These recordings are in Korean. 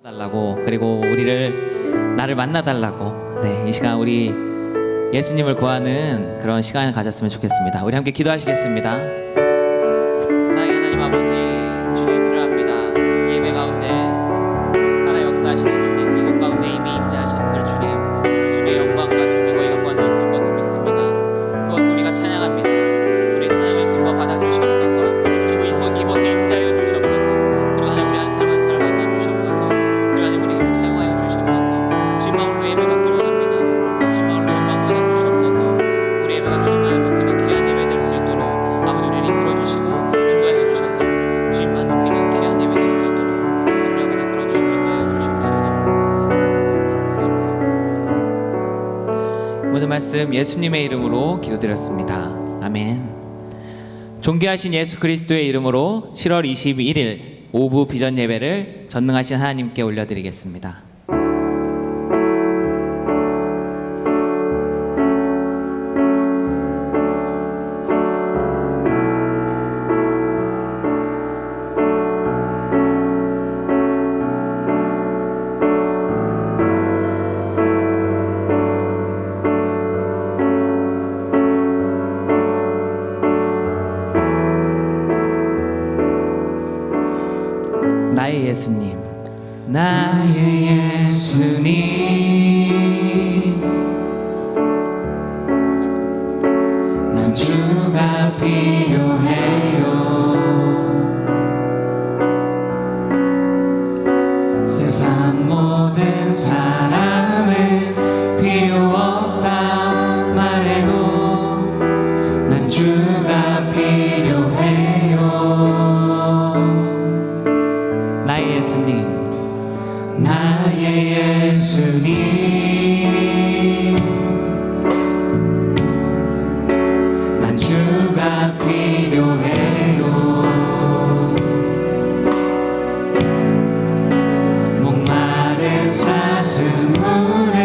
달라고, 그리고 나를 만나 달라고, 이 시간 우리 예수님을 구하는 그런 시간을 가졌으면 좋겠습니다. 우리 함께 기도하시겠습니다. 사랑의 하나님 아버지, 주님이 필요합니다. 이 예배 가운데 살아 역사하시는 주님, 이곳 가운데 이미 임재하셨을 주님, 주님의 영광과 존귀가 이 가운데 있을 것을 믿습니다. 그것을 우리가 찬양합니다. 우리의 찬양을 기뻐 받아주시옵소서. 그리고 이곳에 임재하여 주시옵소서. 그리고 하나님, 우리 한 사람 한 사람 만나 주시옵소서. 그리고 하나님, 우리 사용하여 주시옵소서. 주님 마음으로 예배 받기를 원합니다. 주님 마음으로 영광 받아 주시옵소서. 우리 예배가 주님만 높이는 귀한 예배 될 수 있도록 아버지, 우리를 이끌어 주시고 인도하여 주셔서 주님만 높이는 귀한 예배 될 수 있도록 성령 아버지 이끌어 주시고 인도하여 주시옵소서. 모든 말씀 예수님의 이름으로 기도드렸습니다. 아멘. 존귀하신 예수 그리스도의 이름으로 7월 21일 오후 비전 예배를 전능하신 하나님께 올려드리겠습니다. 나의 예수님, 나의 예수님, 난 주가 필요해요. 세상 모든 사람은 필요 없다 말해도 난 주가 필요해요. 나의 예수님, 나의 예수님, 난 주가 필요해요. 목마른 사슴물을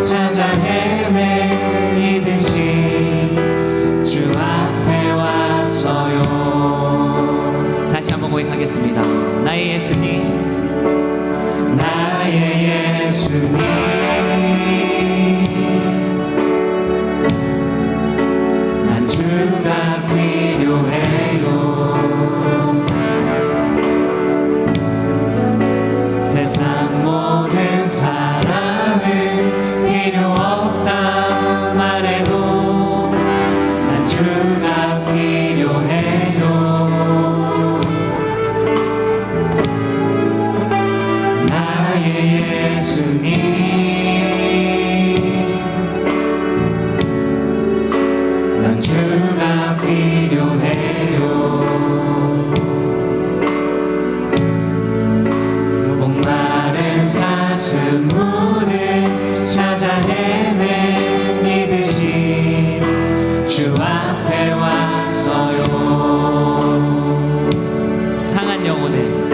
찾아 헤매이듯이 주 앞에 왔어요. 다시 한번 고백하겠습니다. 나의 예수님, 나의 예수님, 난 주가 필요해요. 세상 모든 사람은 필요 없다 말해도 난 주가 필요해요. 예수님, 난 주가 필요해요. 목마른 사슴물을 찾아 헤매이듯이 주 앞에 왔어요. 상한 영혼을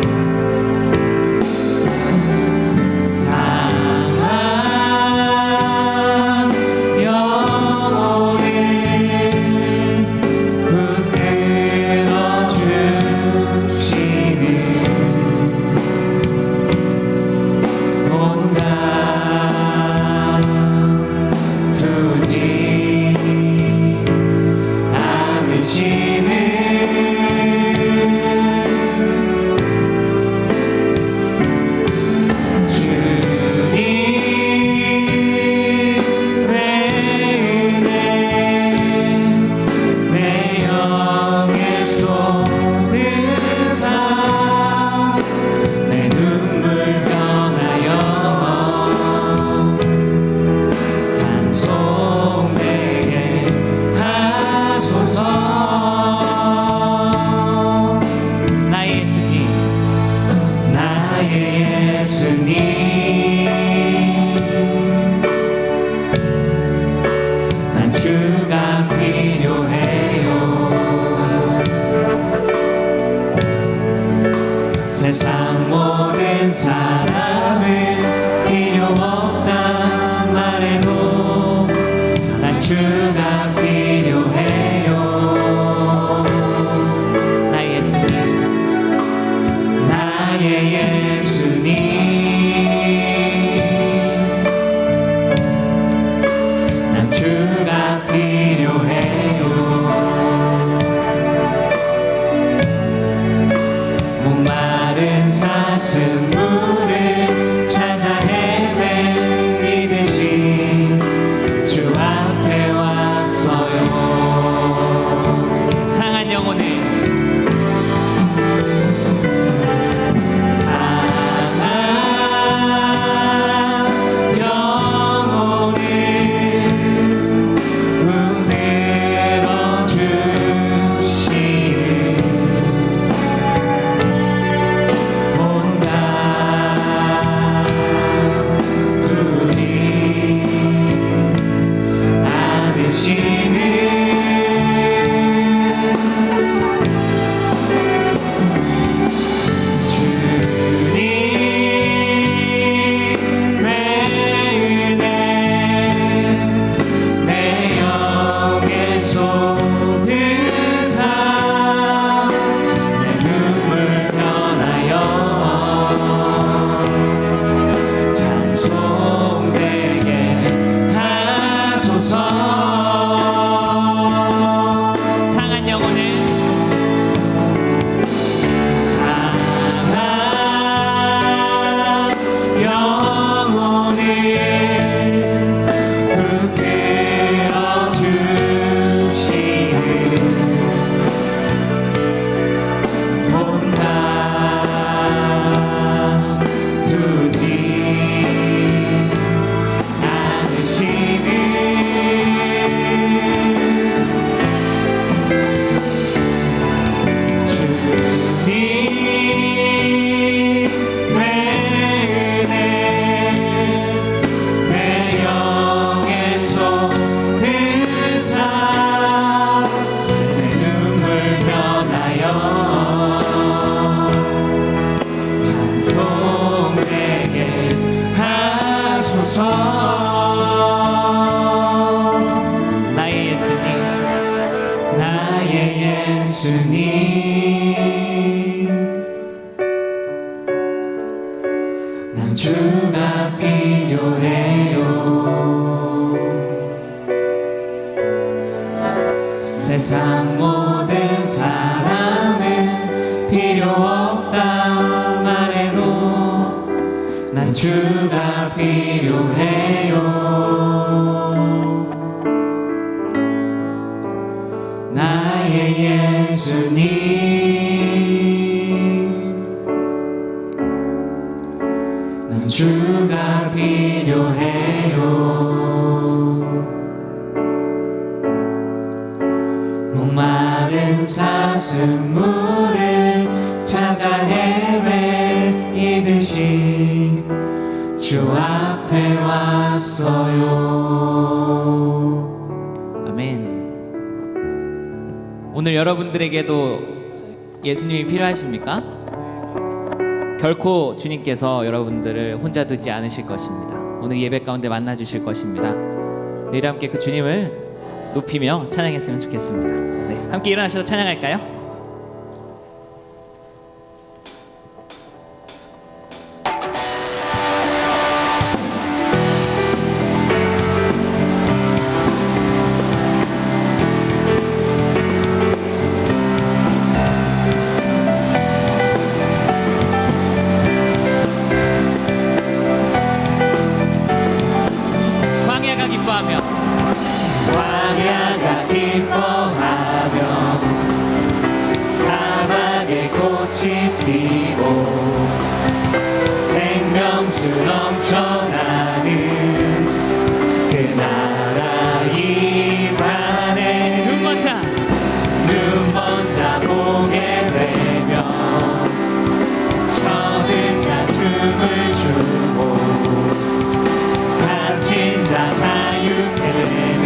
난 주가 필요해요. 세상 모든 사람은 필요 없다 말해도 난 주가 필요해요. 나의 예수님, 난 주가 필요해요. 목마른 사슴물을 찾아 헤매이듯이 주 앞에 왔어요. 아멘. 오늘 여러분들에게도 예수님이 필요하십니까? 결코 주님께서 여러분들을 혼자 두지 않으실 것입니다. 오늘 예배 가운데 만나 주실 것입니다. 내일 함께 그 주님을 높이며 찬양했으면 좋겠습니다. 네, 함께 일어나셔서 찬양할까요? 광야가 기뻐하며 사막에 꽃이 피고 생명수 넘쳐나는 그 나라 입안에 눈먼 자 보게 되며 저는 자 춤을 추고 갇힌 자 자유케 되는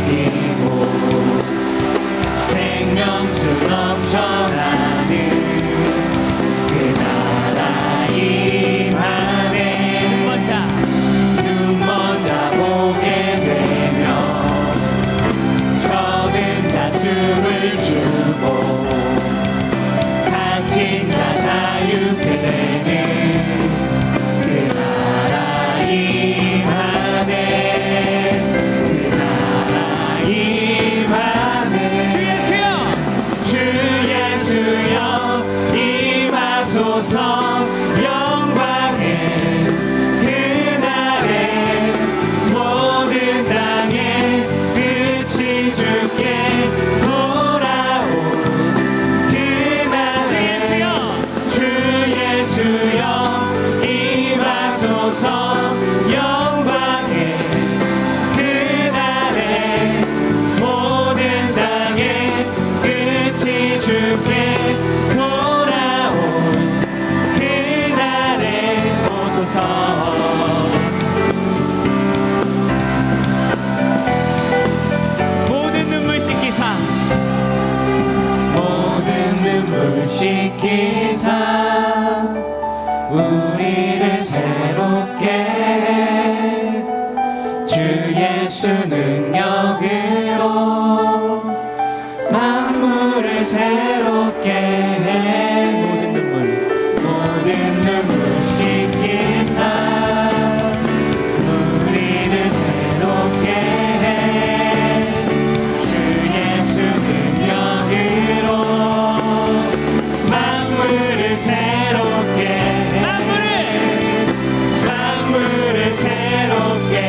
피고 생명수 넘쳐나는 그 나라 임하네. 눈먼 자 보게 되며 저는 자 춤을 추고 갇힌 자 자유케 되는 그 나라 임하네. 영광의 그날에 모든 땅의 끝이 주께 돌아온 그날에 주 예수여 임하소서. 영광의 그날에 모든 땅의 끝이 주께 씻기사 우리를 새롭게 해. 주 예수 능력으로 만물을 새롭게 해. 모든 눈물 씻기사 우리를 새롭게 해. 주 예수 능력으로 만물을 새롭게 만물을 새롭게 해.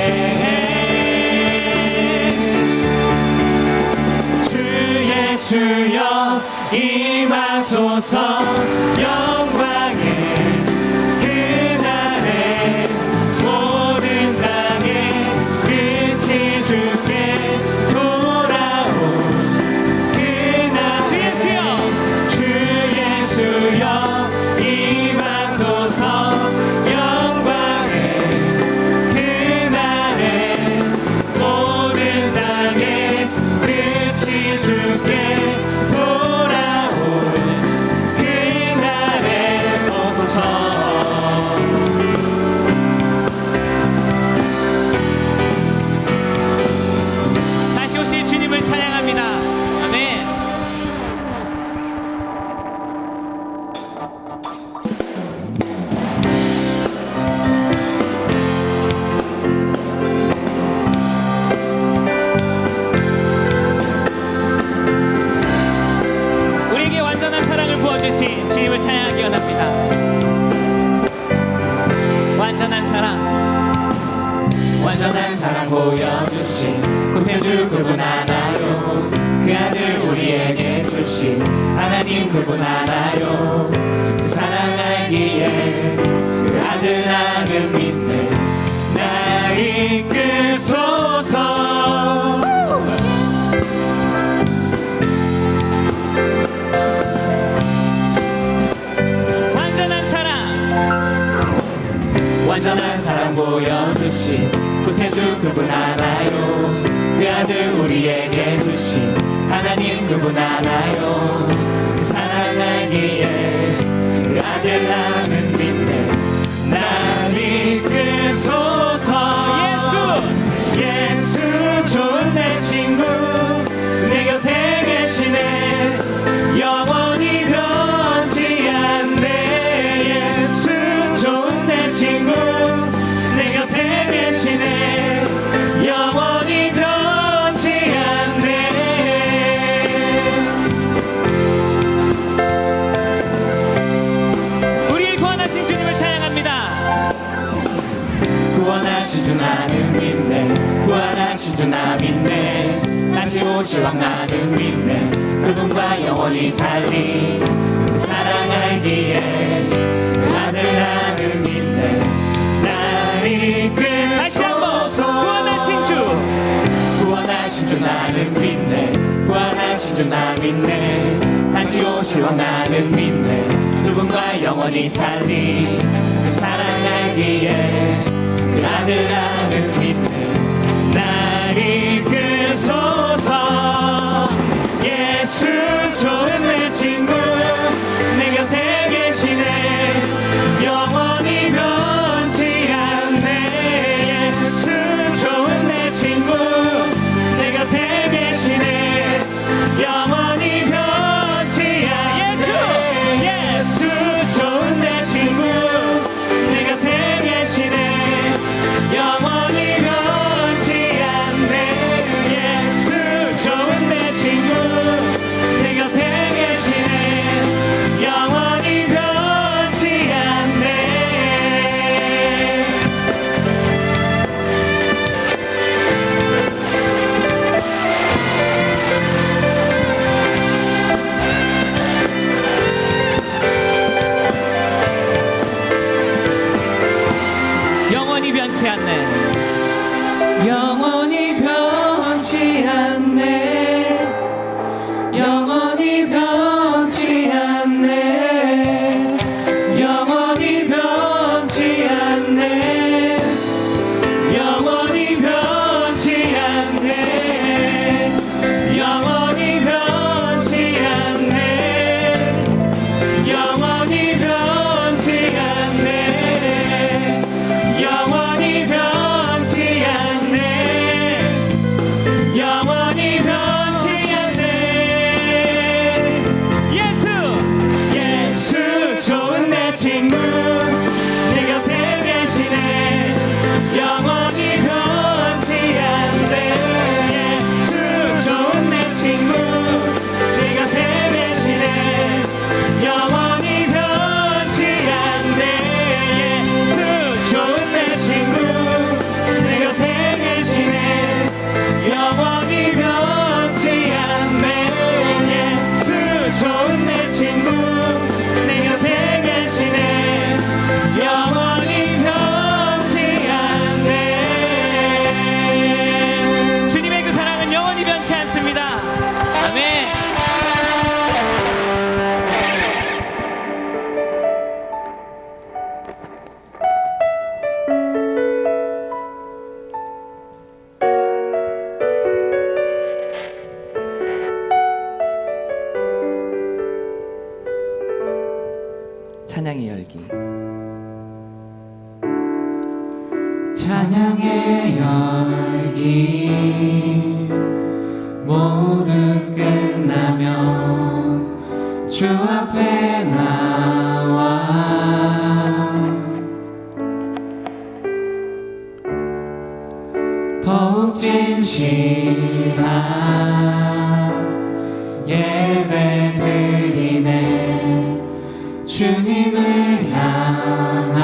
사랑 보여주신 구세주 그분 하나요. 그 아들 우리에게 주신 하나님 그분 하나요. 그 사랑 알기에 그 아들 나는 믿네. 나 이끄소서. 완전한 사랑 보여주신 구세주 그분 하나요. 그 아들 우리에게 주신 하나님 그분 하나요. 그 사랑 알기에 그 아들 나는 믿네. 날 이끄소서. 예수 좋은 내 친구 내 곁에 계시네. 영원히 변치 않네. 예수 좋은 내 친구 내 곁에 계시네. 영원히 변치 않네. 우리를 구원하신 주님을 찬양합니다. 구원하신 주 나는 믿네. 구원하신 주 나 믿네. 다시 오실 왕 나는 믿네. 그분과 영원히 살리. 그 사랑 알기에 그 아들 나는 믿네. 날 이끄소서. 구원하신 주 구원하신 주 나는 믿네. 구원하신 주 나 믿네. 다시 오실 왕 나는 믿네. 그분과 영원히 살리. 그 사랑 알기에 그 아들 나는 믿네. 날 이끄소서. 예수 좋은 내 친구 내 곁에 계시네. 영원히 변치 않네. 예수 좋은 내 친구 내 곁에 계시네. 영원히 변치 않네. 예수 좋은 내 친구 내 곁에 계시네. 영원히 변치 않네. 예수 좋은 내 친구 내 곁에 계시네. 영원히 변치 않네. 영원히 변치 않네. 영원히 변치 않네. 영원히 변치 않네. 영원히 변치 않네. 영원히 변치 않네. 영원히 변치 않네. 영원히 변치 않네. 영원히 변치 않네. 영원히 변치 않네. 예수 좋은 내 친구 내 곁에 계시네. 영원히 변치 않네. 예수 좋은 내 친구 내 곁에 계시네. 영원히 변치 않네. 예수 좋은 내 친구 내 곁에 계시네. 영원히 변치 않네. 예수 좋은 내 친구 내 곁에 계시네. 영원히 변치 않네. 주님의 그 사랑은 영원히 변치 않습니다. 아멘. 찬양의 열기. 찬양의 열기 모두 끝나면 주 앞에 나와 더욱 진실한 예배 드리네. 주님을 향한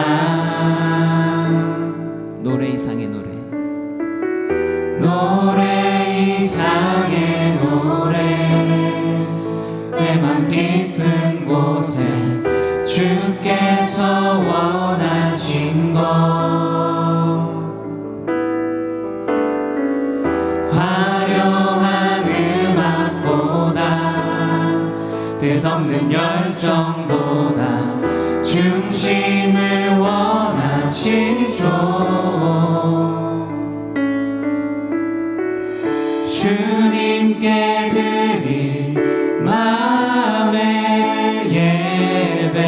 노래 이상의 노래. 노래 이상의 노래 내 맘 깊은 곳에 주께서 원하신 것 화려한 음악보다 뜻없는 열정보다 중심을 원하시죠. 주님께 드릴 마음의 예배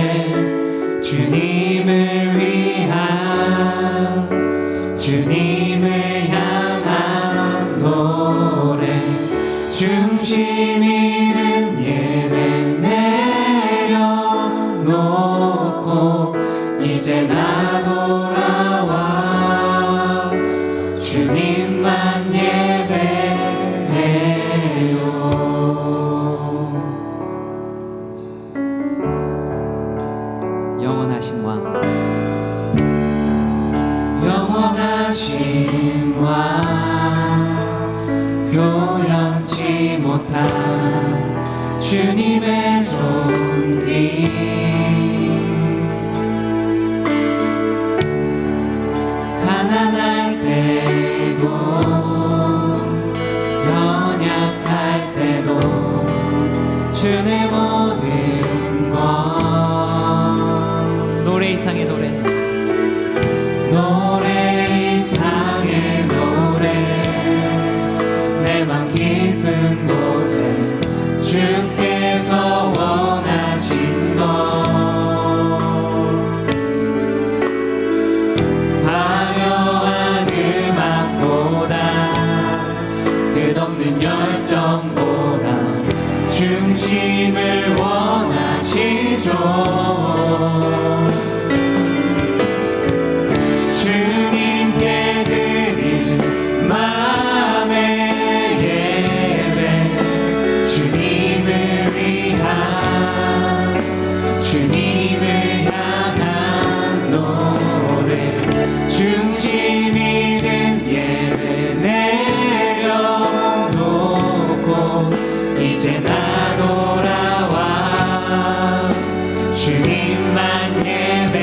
주님을 위한 주님을 향한 노래 중심 있는 예배 내려놓고 이제 나 돌아와 주님만 예배해요. 영원하신 왕 영원하신 왕 표현치 못한 주님의 존귀 가난할 때도 연약할 때도 주의 모든 것 노래 이상의 노래 노래 이상의 노래 내 맘 깊은 곳에 주께서 원하신 것 화려한 음악보다 뜻없는 열정보다 중심을 원하시죠. 주님께 드릴 마음의 예배 주님을 위한 주님을 향한 노래 중심 있는 예배 내려놓고 이제 나 돌아와 주님만 예배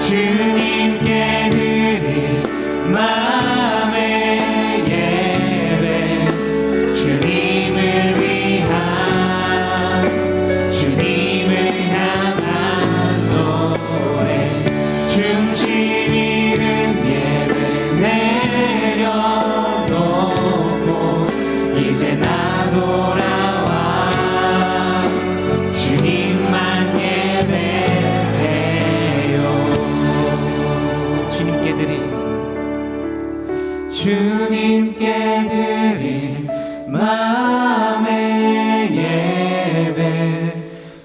주님께 드릴 마음의 예배 주님을 위한 주님을 향한 노래 중심 있는 예배 내려놓고 이제 나 돌아와 주님만 예배해요. 주님께 드릴 주님께 드릴 마음의 예배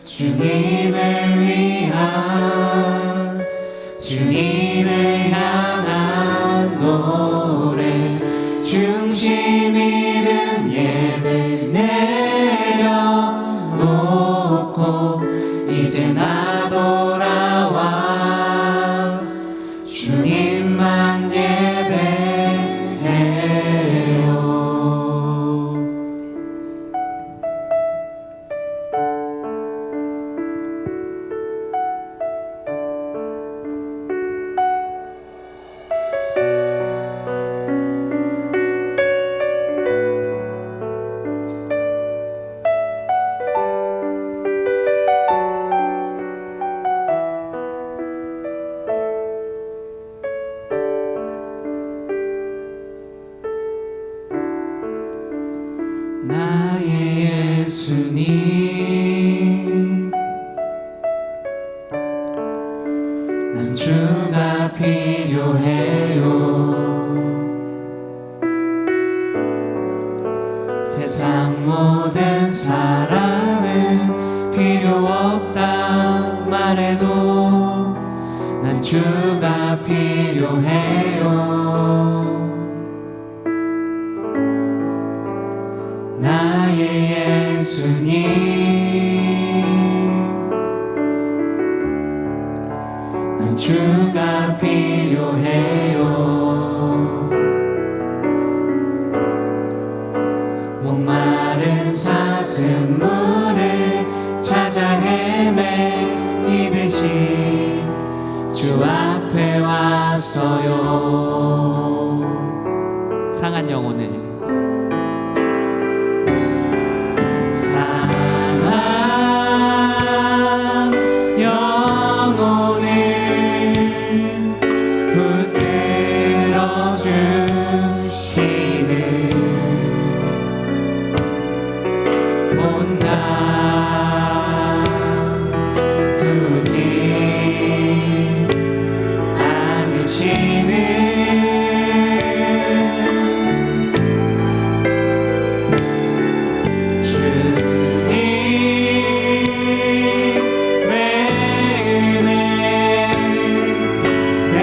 주님을 위한 주님을 향한 노래 중심 있는 예배 내려놓고 이제 나 돌아와 주님만 예배해요. 나의 예수님 난 주가 필요해요. 세상 모든 사람은 필요 없다 말해도 난 주가 필요해요. 나의 예수님 난 주가 필요해요. 왔어요. 상한 영혼을 상한 영혼을 붙들어 주시는 혼자 두지 않으시는 주님의 은혜 내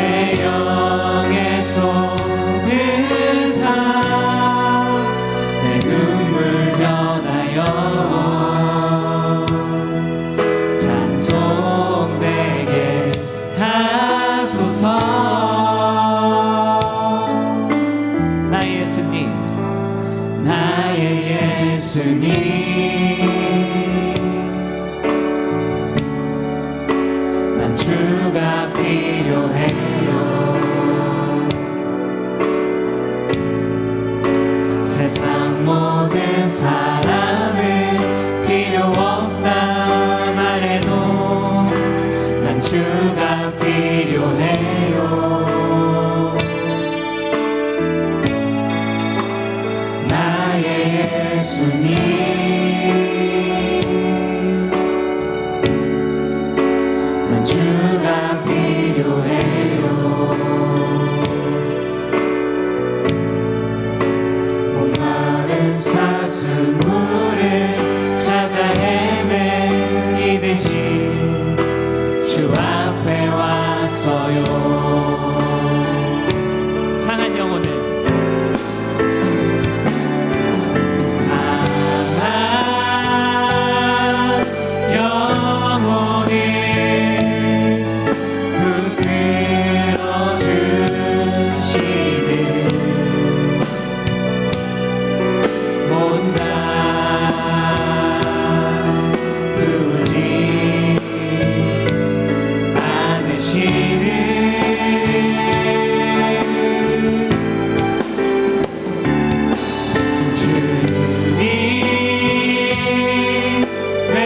영에 쏟으사 내 눈물 변하여 찬송되게 하소서. 나의 예수님 나의 예수님 난 주가 필요해요. 세상 모든 사람은 필요 없다 말해도 난 주가 필요해요. 나의 예수님 난 주가 필요해요. 목마른 사슴물을 찾아 헤매이듯이 주 앞에 왔어요. 상한 영혼을 상한 영혼을 붙들어 주시는 혼자 두지 않으시는 주님의 은혜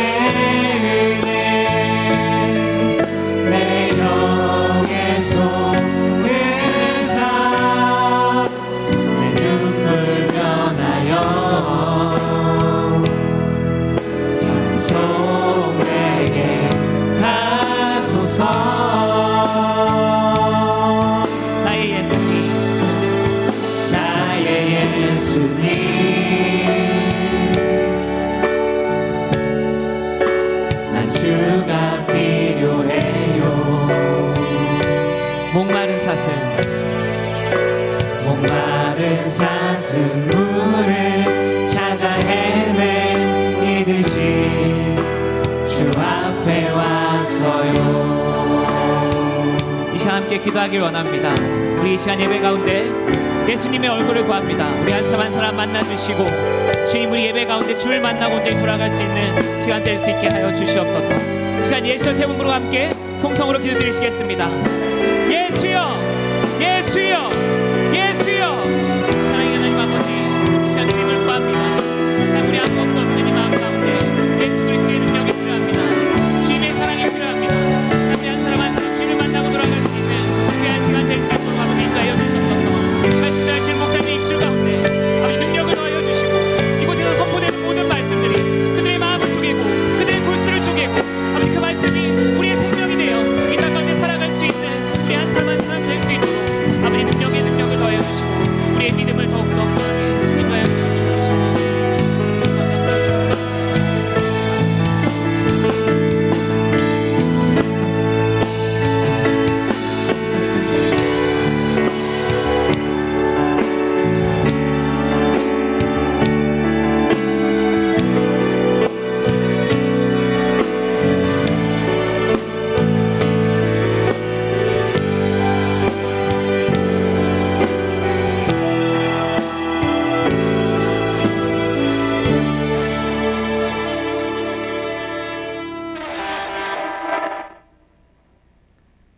내 영에 쏟으사 내 눈물 변하여 찬송되게 하소서. 나의 예수님 나의 예수님 난 주가 필요해요. 목마른 사슴 목마른 사슴물을 찾아 헤매이듯이 주 앞에 왔어요. 이 시간 함께 기도하길 원합니다. 우리 이 시간 예배 가운데 예수님의 얼굴을 구합니다. 우리 한 사람 한 사람 만나주시고 주님 우리 예배 가운데 주를 만나고 이제 돌아갈 수 있는 시간 될 수 있게 하여 주시옵소서. 이 시간 예수의 세 분으로 함께 통성으로 기도드리시겠습니다. 예수여 예수여 예수여. 사랑의 하나님 아버지 이 시간 주님을 구합니다. 우리 아무것도 없는 이 마음 가운데 예수 그리스도의 능력이 필요합니다. 주님의 사랑이 필요합니다. 우리 한 사람 한 사람 주님을 만나고 돌아갈 수 있는 귀한 시간 될 수 있도록 아버지 인도하여 주시옵소서. 말씀하신 목사님 입술 가운데 아버지 능력을 더하여 주시고 이곳에서 선포되는 모든 말씀들이 그들의 마음을 쪼개고 그들의 골수를 쪼개고 아버지 그 말씀이 우리의 생명이 되어 이 땅 가운데 살아갈 수 있는 우리 한 사람 한 사람 될 수 있도록 아버지 능력을 더하여 주시고 우리의 믿음을 더욱더 강하게 인도하여 주시옵소서.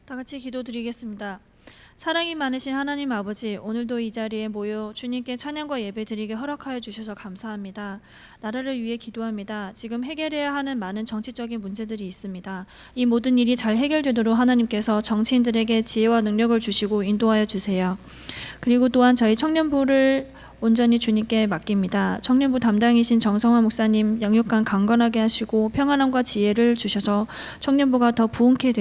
다 같이 기도드리겠습니다. 사랑이 많으신 하나님 아버지, 오늘도 이 자리에 모여 주님께 찬양과 예배 드리게 허락하여 주셔서 감사합니다. 나라를 위해 기도합니다. 지금 해결해야 하는 많은 정치적인 문제들이 있습니다. 이 모든 일이 잘 해결되도록 하나님께서 정치인들에게 지혜와 능력을 주시고 인도하여 주세요. 그리고 또한 저희 청년부를 온전히 주님께 맡깁니다. 청년부 담당이신 정성화 목사님 양육관 강건하게 하시고 평안함과 지혜를 주셔서 청년부가 더 부흥케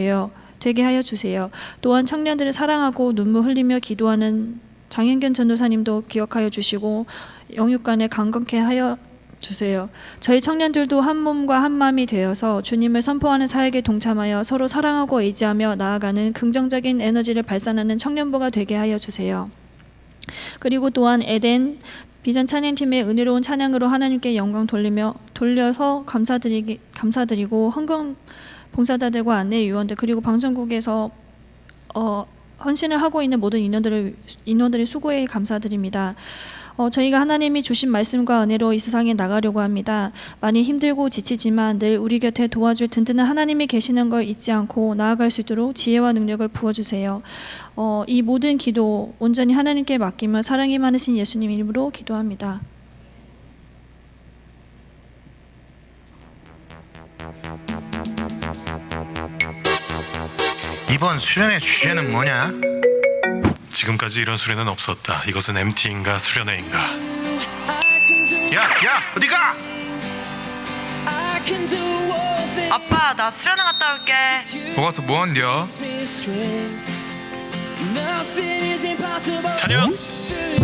되게 하여 주세요. 또한 청년들을 사랑하고 눈물 흘리며 기도하는 장현견 전도사님도 기억하여 주시고 영육간에 강건케 하여 주세요. 저희 청년들도 한 몸과 한 마음이 되어서 주님을 선포하는 사역에 동참하여 서로 사랑하고 의지하며 나아가는 긍정적인 에너지를 발산하는 청년부가 되게 하여 주세요. 그리고 또한 에덴 비전 찬양팀의 은혜로운 찬양으로 하나님께 영광 돌려서 감사드리고 헌금 봉사자들과 안내 요원들 그리고 방송국에서 헌신을 하고 있는 모든 인원들의 수고에 감사드립니다. 저희가 하나님이 주신 말씀과 은혜로 이 세상에 나가려고 합니다. 많이 힘들고 지치지만 늘 우리 곁에 도와줄 든든한 하나님이 계시는 걸 잊지 않고 나아갈 수 있도록 지혜와 능력을 부어주세요. 이 모든 기도 온전히 하나님께 맡기며 사랑이 많으신 예수님 이름으로 기도합니다. 이번 수련회 주제는 뭐냐? 지금까지 이런 수련은 없었다. 이것은 MT인가 수련회인가? 야 어디가? 아빠, 나 수련회 갔다 올게. 거기서 뭐한겨? 찬영!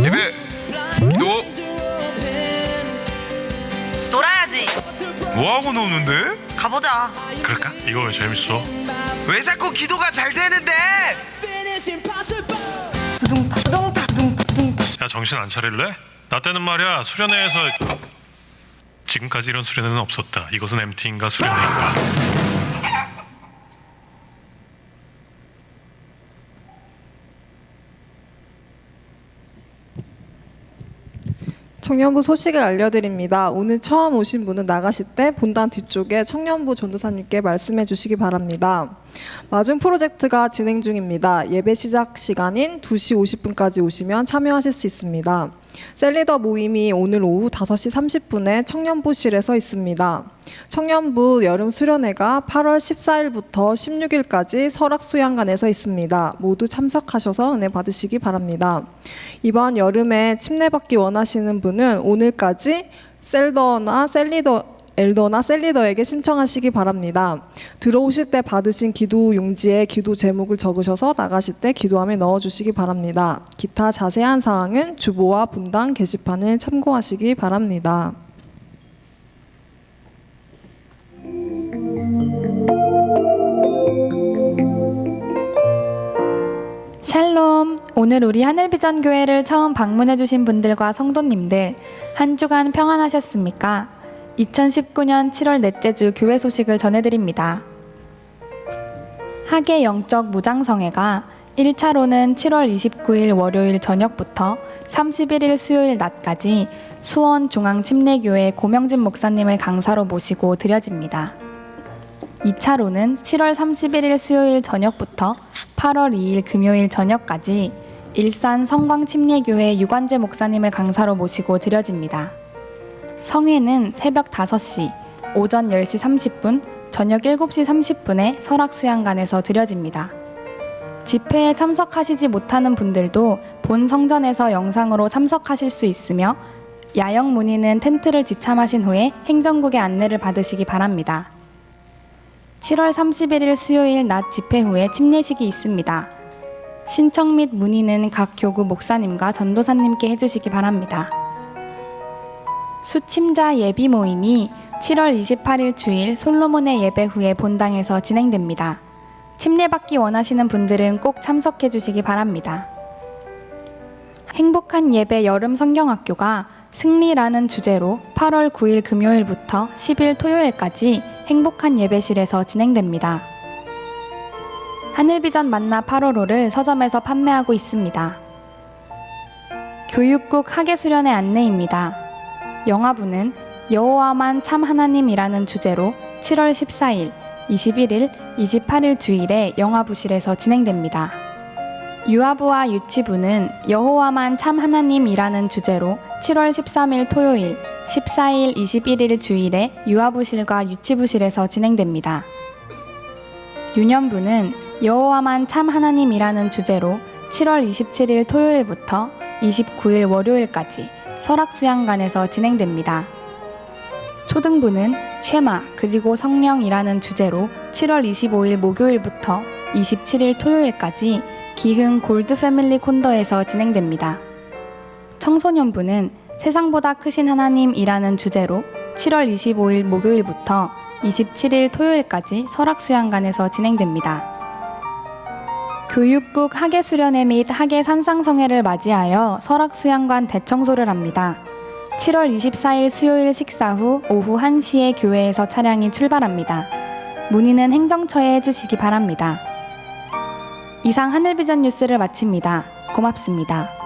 예배 기도 놀아야지. 뭐하고 노는데? 가보자. 그럴까? 이거 왜 재밌어? 왜 자꾸 기도가 잘 되는데? 야, 정신 안 차릴래? 나 때는 말이야 수련회에서 지금까지 이런 수련회는 없었다. 이것은 MT인가 수련회인가? 청년부 소식을 알려드립니다. 오늘 처음 오신 분은 나가실 때 본당 뒤쪽에 청년부 전도사님께 말씀해 주시기 바랍니다. 마중 프로젝트가 진행 중입니다. 예배 시작 시간인 2시 50분까지 오시면 참여하실 수 있습니다. 셀리더 모임이 오늘 오후 5시 30분에 청년부실에서 있습니다. 청년부 여름 수련회가 8월 14일부터 16일까지 설악수양관에서 있습니다. 모두 참석하셔서 은혜 받으시기 바랍니다. 이번 여름에 침례받기 원하시는 분은 오늘까지 엘더나 셀리더에게 신청하시기 바랍니다. 들어오실 때 받으신 기도 용지에 기도 제목을 적으셔서 나가실 때 기도함에 넣어주시기 바랍니다. 기타 자세한 사항은 주보와 본당 게시판을 참고하시기 바랍니다. 샬롬! 오늘 우리 하늘비전 교회를 처음 방문해주신 분들과 성도님들 한 주간 평안하셨습니까? 2019년 7월 넷째 주 교회 소식을 전해드립니다. 하계 영적 무장성회가 1차로는 7월 29일 월요일 저녁부터 31일 수요일 낮까지 수원 중앙침례교회 고명진 목사님을 강사로 모시고 드려집니다. 2차로는 7월 31일 수요일 저녁부터 8월 2일 금요일 저녁까지 일산 성광침례교회 유관재 목사님을 강사로 모시고 드려집니다. 성회는 새벽 5시, 오전 10시 30분, 저녁 7시 30분에 설악수양관에서 드려집니다. 집회에 참석하시지 못하는 분들도 본 성전에서 영상으로 참석하실 수 있으며 야영 문의는 텐트를 지참하신 후에 행정국의 안내를 받으시기 바랍니다. 7월 31일 수요일 낮 집회 후에 침례식이 있습니다. 신청 및 문의는 각 교구 목사님과 전도사님께 해주시기 바랍니다. 수침자 예비 모임이 7월 28일 주일 솔로몬의 예배 후에 본당에서 진행됩니다. 침례받기 원하시는 분들은 꼭 참석해 주시기 바랍니다. 행복한 예배 여름 성경학교가 승리라는 주제로 8월 9일 금요일부터 10일 토요일까지 행복한 예배실에서 진행됩니다. 하늘비전 만나 8월호를 서점에서 판매하고 있습니다. 교육국 학예수련회 안내입니다. 영화부는 여호와만 참 하나님이라는 주제로 7월 14일, 21일, 28일 주일에 영화부실에서 진행됩니다. 유아부와 유치부는 여호와만 참 하나님이라는 주제로 7월 13일 토요일, 14일, 21일 주일에 유아부실과 유치부실에서 진행됩니다. 유년부는 여호와만 참 하나님이라는 주제로 7월 27일 토요일부터 29일 월요일까지 설악수양관에서 진행됩니다. 초등부는 쉐마 그리고 성령이라는 주제로 7월 25일 목요일부터 27일 토요일까지 기흥 골드 패밀리 콘더에서 진행됩니다. 청소년부는 세상보다 크신 하나님이라는 주제로 7월 25일 목요일부터 27일 토요일까지 설악수양관에서 진행됩니다. 교육국 학예수련회 및 학예산상성회를 맞이하여 설악수양관 대청소를 합니다. 7월 24일 수요일 식사 후 오후 1시에 교회에서 차량이 출발합니다. 문의는 행정처에 해주시기 바랍니다. 이상 하늘비전 뉴스를 마칩니다. 고맙습니다.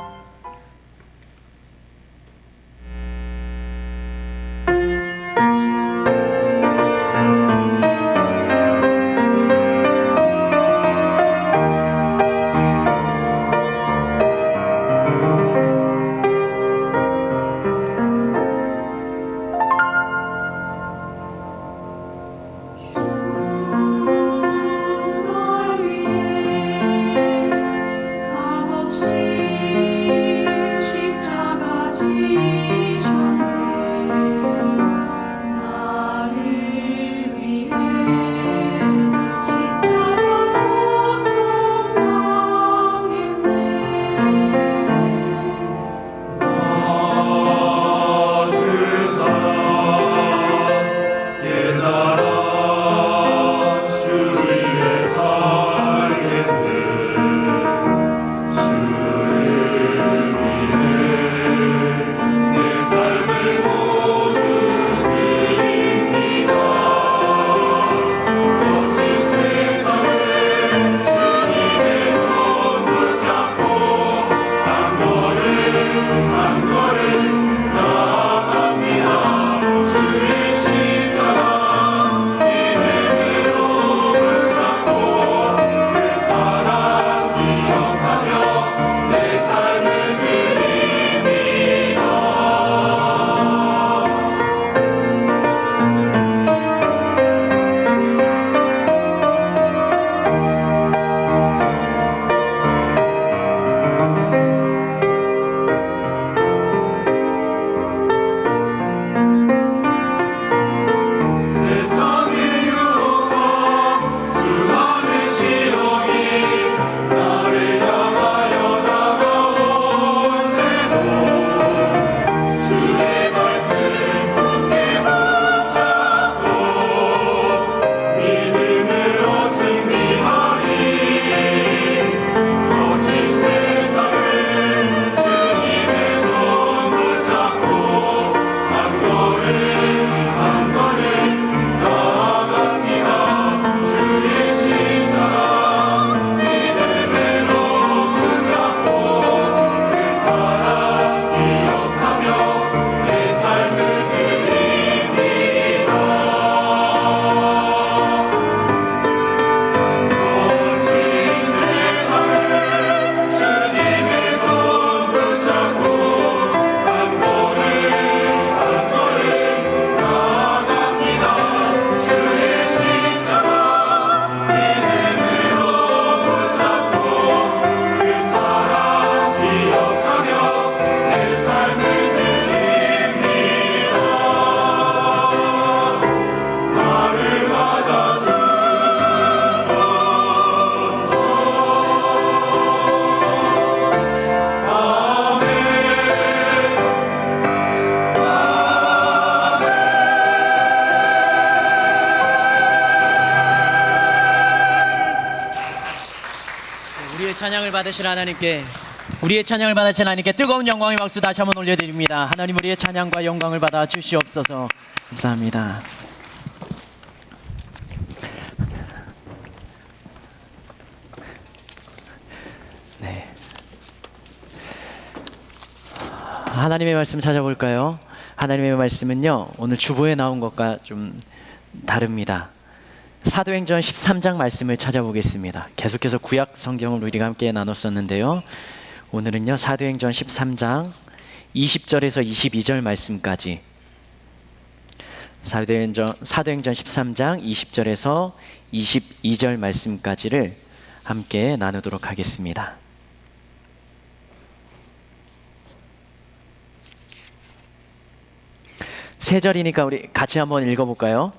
우리의 찬양을 받으신 하나님께 뜨거운 영광의 박수 다시 한번 올려드립니다. 하나님 우리의 찬양과 영광을 받아 주시옵소서. 감사합니다. 네. 하나님의 말씀 찾아볼까요? 하나님의 말씀은요 오늘 주보에 나온 것과 좀 다릅니다. 사도행전 13장 말씀을 찾아보겠습니다. 계속해서 구약 성경을 우리가 함께 나눴었는데요. 오늘은요, 사도행전 13장 20절에서 22절 말씀까지, 사도행전 13장 20절에서 22절 말씀까지를 함께 나누도록 하겠습니다. 세 절이니까 우리 같이 한번 읽어볼까요?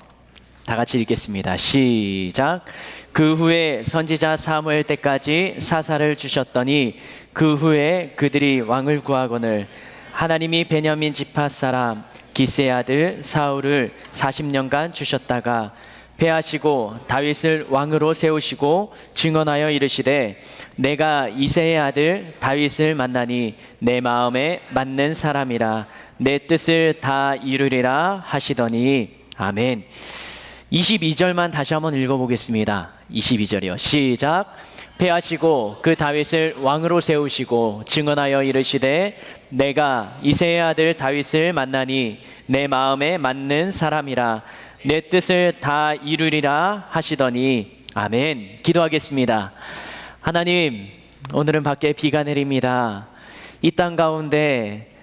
다 같이 읽겠습니다. 시작. 그 후에 선지자 사무엘 때까지 사사를 주셨더니 그 후에 그들이 왕을 구하거늘 하나님이 베냐민 지파 사람 기스의 아들 사울을 40년간 주셨다가 패하시고 다윗을 왕으로 세우시고 증언하여 이르시되 내가 이새의 아들 다윗을 만나니 내 마음에 맞는 사람이라 내 뜻을 다 이루리라 하시더니 아멘. 22절만 다시 한번 읽어보겠습니다. 22절이요. 시작. 패하시고 그 다윗을 왕으로 세우시고 증언하여 이르시되 내가 이새의 아들 다윗을 만나니 내 마음에 맞는 사람이라 내 뜻을 다 이루리라 하시더니 아멘. 기도하겠습니다. 하나님, 오늘은 밖에 비가 내립니다. 이 땅 가운데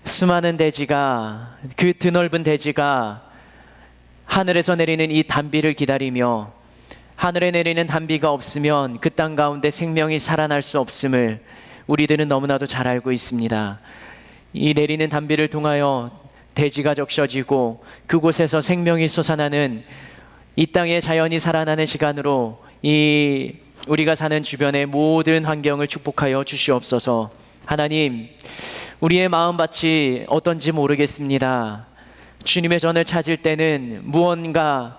수많은 대지가, 그 드넓은 대지가 하늘에서 내리는 이 단비를 기다리며 하늘에 내리는 단비가 없으면 그 땅 가운데 생명이 살아날 수 없음을 우리들은 너무나도 잘 알고 있습니다. 이 내리는 단비를 통하여 대지가 적셔지고 그곳에서 생명이 솟아나는 이 땅의 자연이 살아나는 시간으로 이 우리가 사는 주변의 모든 환경을 축복하여 주시옵소서. 하나님, 우리의 마음밭이 어떤지 모르겠습니다. 주님의 전을 찾을 때는 무언가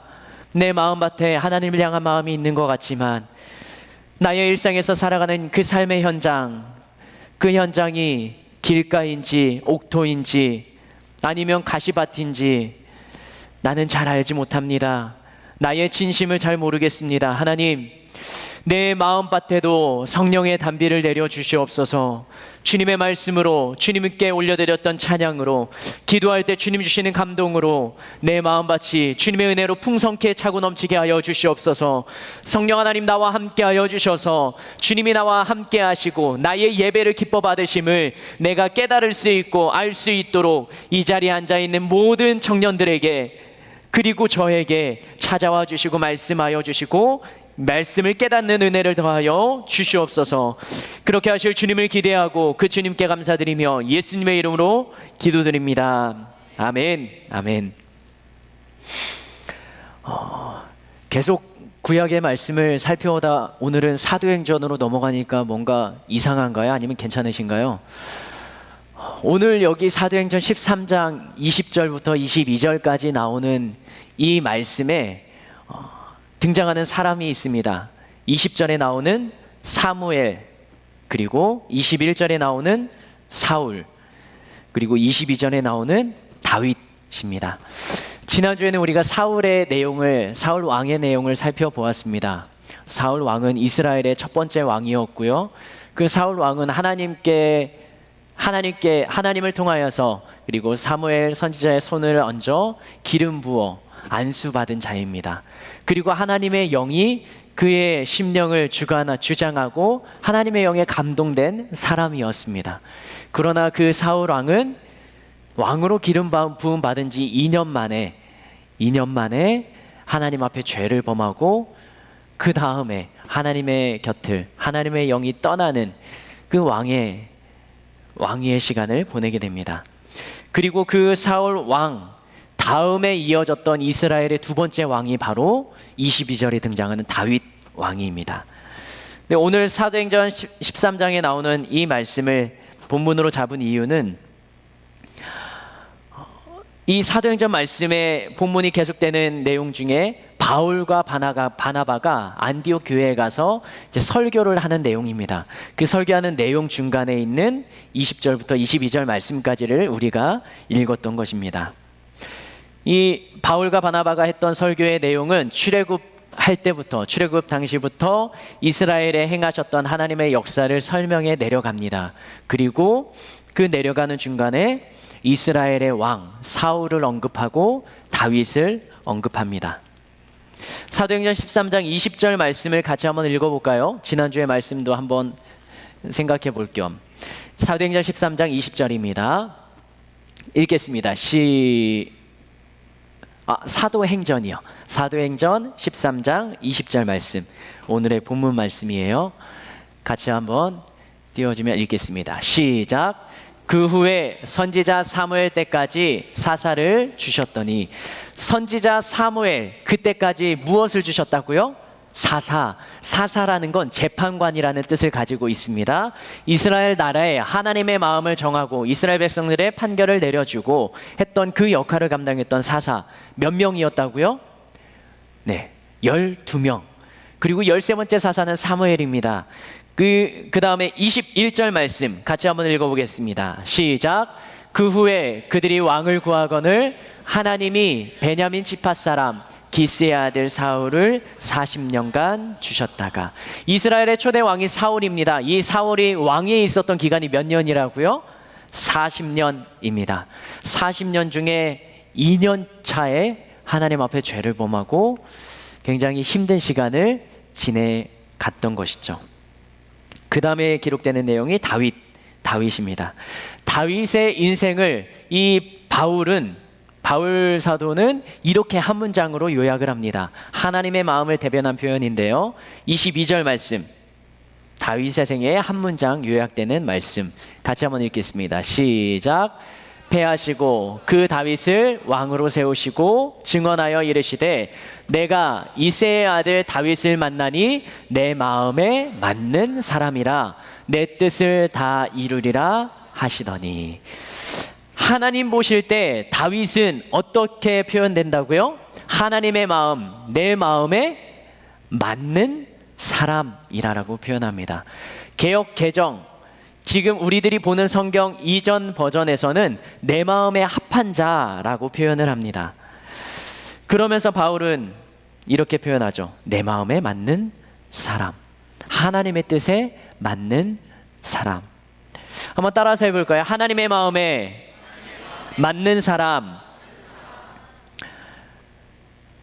내 마음밭에 하나님을 향한 마음이 있는 것 같지만 나의 일상에서 살아가는 그 삶의 현장, 그 현장이 길가인지 옥토인지 아니면 가시밭인지 나는 잘 알지 못합니다. 나의 진심을 잘 모르겠습니다. 하나님, 내 마음밭에도 성령의 단비를 내려주시옵소서. 주님의 말씀으로, 주님께 올려드렸던 찬양으로, 기도할 때 주님 주시는 감동으로 내 마음밭이 주님의 은혜로 풍성케 차고 넘치게 하여 주시옵소서. 성령 하나님, 나와 함께 하여 주셔서 주님이 나와 함께 하시고 나의 예배를 기뻐 받으심을 내가 깨달을 수 있고 알 수 있도록 이 자리에 앉아있는 모든 청년들에게 그리고 저에게 찾아와 주시고 말씀하여 주시고 말씀을 깨닫는 은혜를 더하여 주시옵소서. 그렇게 하실 주님을 기대하고 그 주님께 감사드리며 예수님의 이름으로 기도드립니다. 아멘. 아멘. 계속 구약의 말씀을 살펴오다 오늘은 사도행전으로 넘어가니까 뭔가 이상한가요? 아니면 괜찮으신가요? 오늘 여기 사도행전 13장 20절부터 22절까지 나오는 이 말씀에 등장하는 사람이 있습니다. 20절에 나오는 사무엘, 그리고 21절에 나오는 사울, 그리고 22절에 나오는 다윗입니다. 지난주에는 우리가 사울 왕의 내용을 살펴보았습니다. 사울 왕은 이스라엘의 첫 번째 왕이었고요. 그 사울 왕은 하나님을 통하여서 그리고 사무엘 선지자의 손을 얹어 기름 부어 안수받은 자입니다. 그리고 하나님의 영이 그의 심령을 주장하고 하나님의 영에 감동된 사람이었습니다. 그러나 그 사울 왕은 왕으로 기름 부음 받은 지 2년 만에 하나님 앞에 죄를 범하고 그 다음에 하나님의 영이 떠나는 그 왕위의 시간을 보내게 됩니다. 그리고 그 사울 왕 다음에 이어졌던 이스라엘의 두 번째 왕이 바로 22절에 등장하는 다윗 왕입니다. 근데 오늘 사도행전 13장에 나오는 이 말씀을 본문으로 잡은 이유는 이 사도행전 말씀의 본문이 계속되는 내용 중에 바울과 바나바가 안디옥 교회에 가서 이제 설교를 하는 내용입니다. 그 설교하는 내용 중간에 있는 20절부터 22절 말씀까지를 우리가 읽었던 것입니다. 이 바울과 바나바가 했던 설교의 내용은 출애굽 당시부터 이스라엘에 행하셨던 하나님의 역사를 설명해 내려갑니다. 그리고 그 내려가는 중간에 이스라엘의 왕 사울을 언급하고 다윗을 언급합니다. 사도행전 13장 20절 말씀을 같이 한번 읽어볼까요? 지난주의 말씀도 한번 생각해 볼 겸. 사도행전 13장 20절입니다. 읽겠습니다. 사도행전이요. 사도행전 13장 20절 말씀. 오늘의 본문 말씀이에요. 같이 한번 띄워주면 읽겠습니다. 시작. 그 후에 선지자 사무엘 때까지 사사를 주셨더니, 선지자 사무엘 그때까지 무엇을 주셨다고요? 사사라는 건 재판관이라는 뜻을 가지고 있습니다. 이스라엘 나라에 하나님의 마음을 정하고 이스라엘 백성들의 판결을 내려주고 했던 그 역할을 감당했던 사사 몇 명이었다고요? 네, 12명. 그리고 13번째 사사는 사무엘입니다. 그 다음에 21절 말씀 같이 한번 읽어보겠습니다. 시작. 그 후에 그들이 왕을 구하거늘 하나님이 베냐민 지파 사람 기스의 아들 사울을 40년간 주셨다가, 이스라엘의 초대 왕이 사울입니다. 이 사울이 왕위에 있었던 기간이 몇 년이라고요? 40년입니다. 40년 중에 2년 차에 하나님 앞에 죄를 범하고 굉장히 힘든 시간을 지내갔던 것이죠. 그 다음에 기록되는 내용이 다윗입니다. 다윗의 인생을 이 바울 사도는 이렇게 한 문장으로 요약을 합니다. 하나님의 마음을 대변한 표현인데요. 22절 말씀, 다윗의 생애에 한 문장 요약되는 말씀 같이 한번 읽겠습니다. 시작. 패하시고 그 다윗을 왕으로 세우시고 증언하여 이르시되, 내가 이새의 아들 다윗을 만나니 내 마음에 맞는 사람이라 내 뜻을 다 이루리라 하시더니. 하나님 보실 때 다윗은 어떻게 표현된다고요? 하나님의 마음, 내 마음에 맞는 사람이라고 표현합니다. 개역 개정, 지금 우리들이 보는 성경 이전 버전에서는 내 마음에 합한 자라고 표현을 합니다. 그러면서 바울은 이렇게 표현하죠. 내 마음에 맞는 사람, 하나님의 뜻에 맞는 사람. 한번 따라서 해볼까요? 하나님의 마음에 맞는 사람.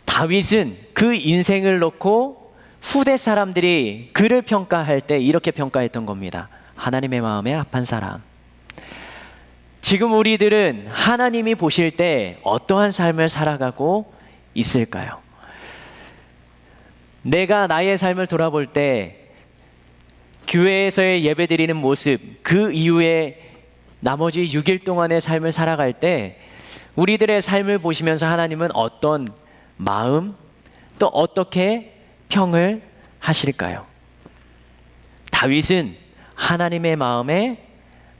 다윗은 그 인생을 놓고 후대 사람들이 그를 평가할 때 이렇게 평가했던 겁니다. 하나님의 마음에 합한 사람. 지금 우리들은 하나님이 보실 때 어떠한 삶을 살아가고 있을까요? 내가 나의 삶을 돌아볼 때 교회에서의 예배드리는 모습, 그 이후에 나머지 6일 동안의 삶을 살아갈 때 우리들의 삶을 보시면서 하나님은 어떤 마음, 또 어떻게 평을 하실까요? 다윗은 하나님의 마음에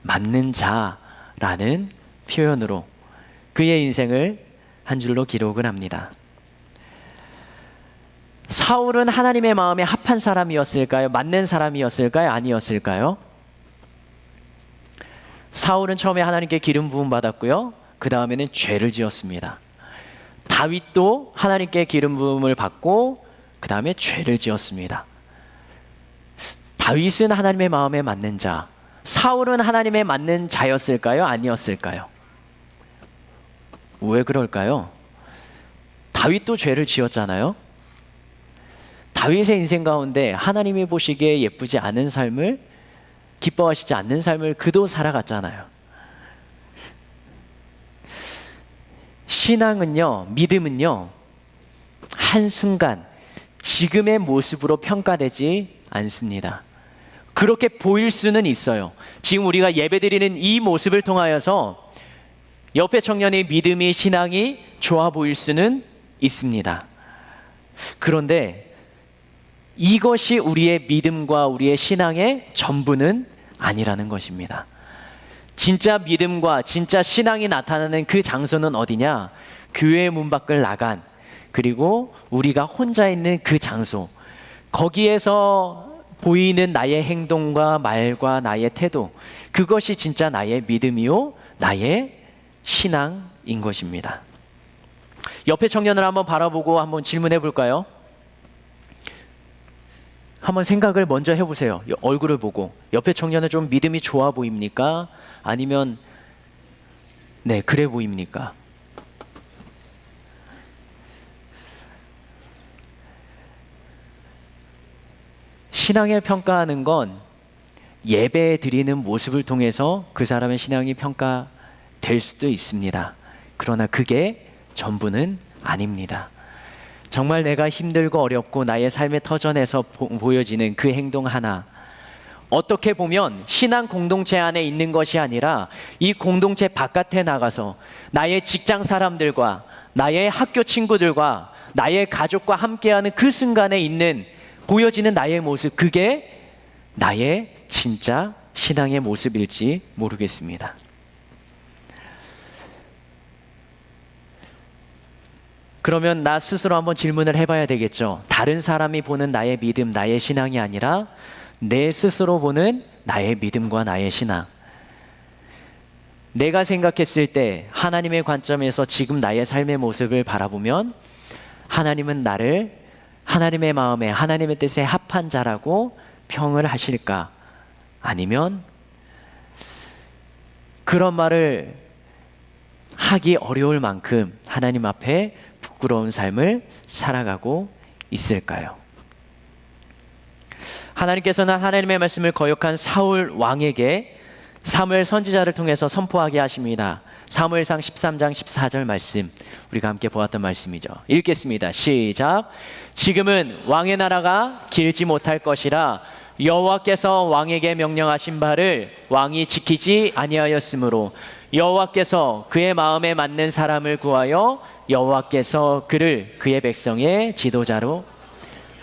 맞는 자라는 표현으로 그의 인생을 한 줄로 기록을 합니다. 사울은 하나님의 마음에 합한 사람이었을까요? 맞는 사람이었을까요? 아니었을까요? 사울은 처음에 하나님께 기름 부음 받았고요. 그 다음에는 죄를 지었습니다. 다윗도 하나님께 기름 부음을 받고 그 다음에 죄를 지었습니다. 다윗은 하나님의 마음에 맞는 자, 사울은 하나님의 맞는 자였을까요? 아니었을까요? 왜 그럴까요? 다윗도 죄를 지었잖아요. 다윗의 인생 가운데 하나님이 보시기에 예쁘지 않은 삶을, 기뻐하시지 않는 삶을 그도 살아갔잖아요. 신앙은요, 믿음은요, 한순간 지금의 모습으로 평가되지 않습니다. 그렇게 보일 수는 있어요. 지금 우리가 예배드리는 이 모습을 통하여서 옆에 청년의 믿음이, 신앙이 좋아 보일 수는 있습니다. 그런데 이것이 우리의 믿음과 우리의 신앙의 전부는 아니라는 것입니다. 진짜 믿음과 진짜 신앙이 나타나는 그 장소는 어디냐? 교회 문 밖을 나간, 그리고 우리가 혼자 있는 그 장소, 거기에서 보이는 나의 행동과 말과 나의 태도, 그것이 진짜 나의 믿음이요 나의 신앙인 것입니다. 옆에 청년을 한번 바라보고 한번 질문해 볼까요? 한번 생각을 먼저 해보세요. 얼굴을 보고. 옆에 청년은 좀 믿음이 좋아 보입니까? 아니면 네, 그래 보입니까? 신앙을 평가하는 건 예배 드리는 모습을 통해서 그 사람의 신앙이 평가될 수도 있습니다. 그러나 그게 전부는 아닙니다. 정말 내가 힘들고 어렵고 나의 삶의 터전에서 보여지는 그 행동 하나, 어떻게 보면 신앙 공동체 안에 있는 것이 아니라 이 공동체 바깥에 나가서 나의 직장 사람들과 나의 학교 친구들과 나의 가족과 함께하는 그 순간에 있는 보여지는 나의 모습, 그게 나의 진짜 신앙의 모습일지 모르겠습니다. 그러면 나 스스로 한번 질문을 해봐야 되겠죠. 다른 사람이 보는 나의 믿음, 나의 신앙이 아니라 내 스스로 보는 나의 믿음과 나의 신앙. 내가 생각했을 때 하나님의 관점에서 지금 나의 삶의 모습을 바라보면 하나님은 나를 하나님의 마음에 하나님의 뜻에 합한 자라고 평을 하실까? 아니면 그런 말을 하기 어려울 만큼 하나님 앞에 부끄러운 삶을 살아가고 있을까요? 하나님께서는 하나님의 말씀을 거역한 사울 왕에게 사무엘 선지자를 통해서 선포하게 하십니다. 사무엘상 13장 14절 말씀, 우리가 함께 보았던 말씀이죠. 읽겠습니다. 시작. 지금은 왕의 나라가 길지 못할 것이라 여호와께서 왕에게 명령하신 바를 왕이 지키지 아니하였으므로 여호와께서 그의 마음에 맞는 사람을 구하여 여호와께서 그를 그의 백성의 지도자로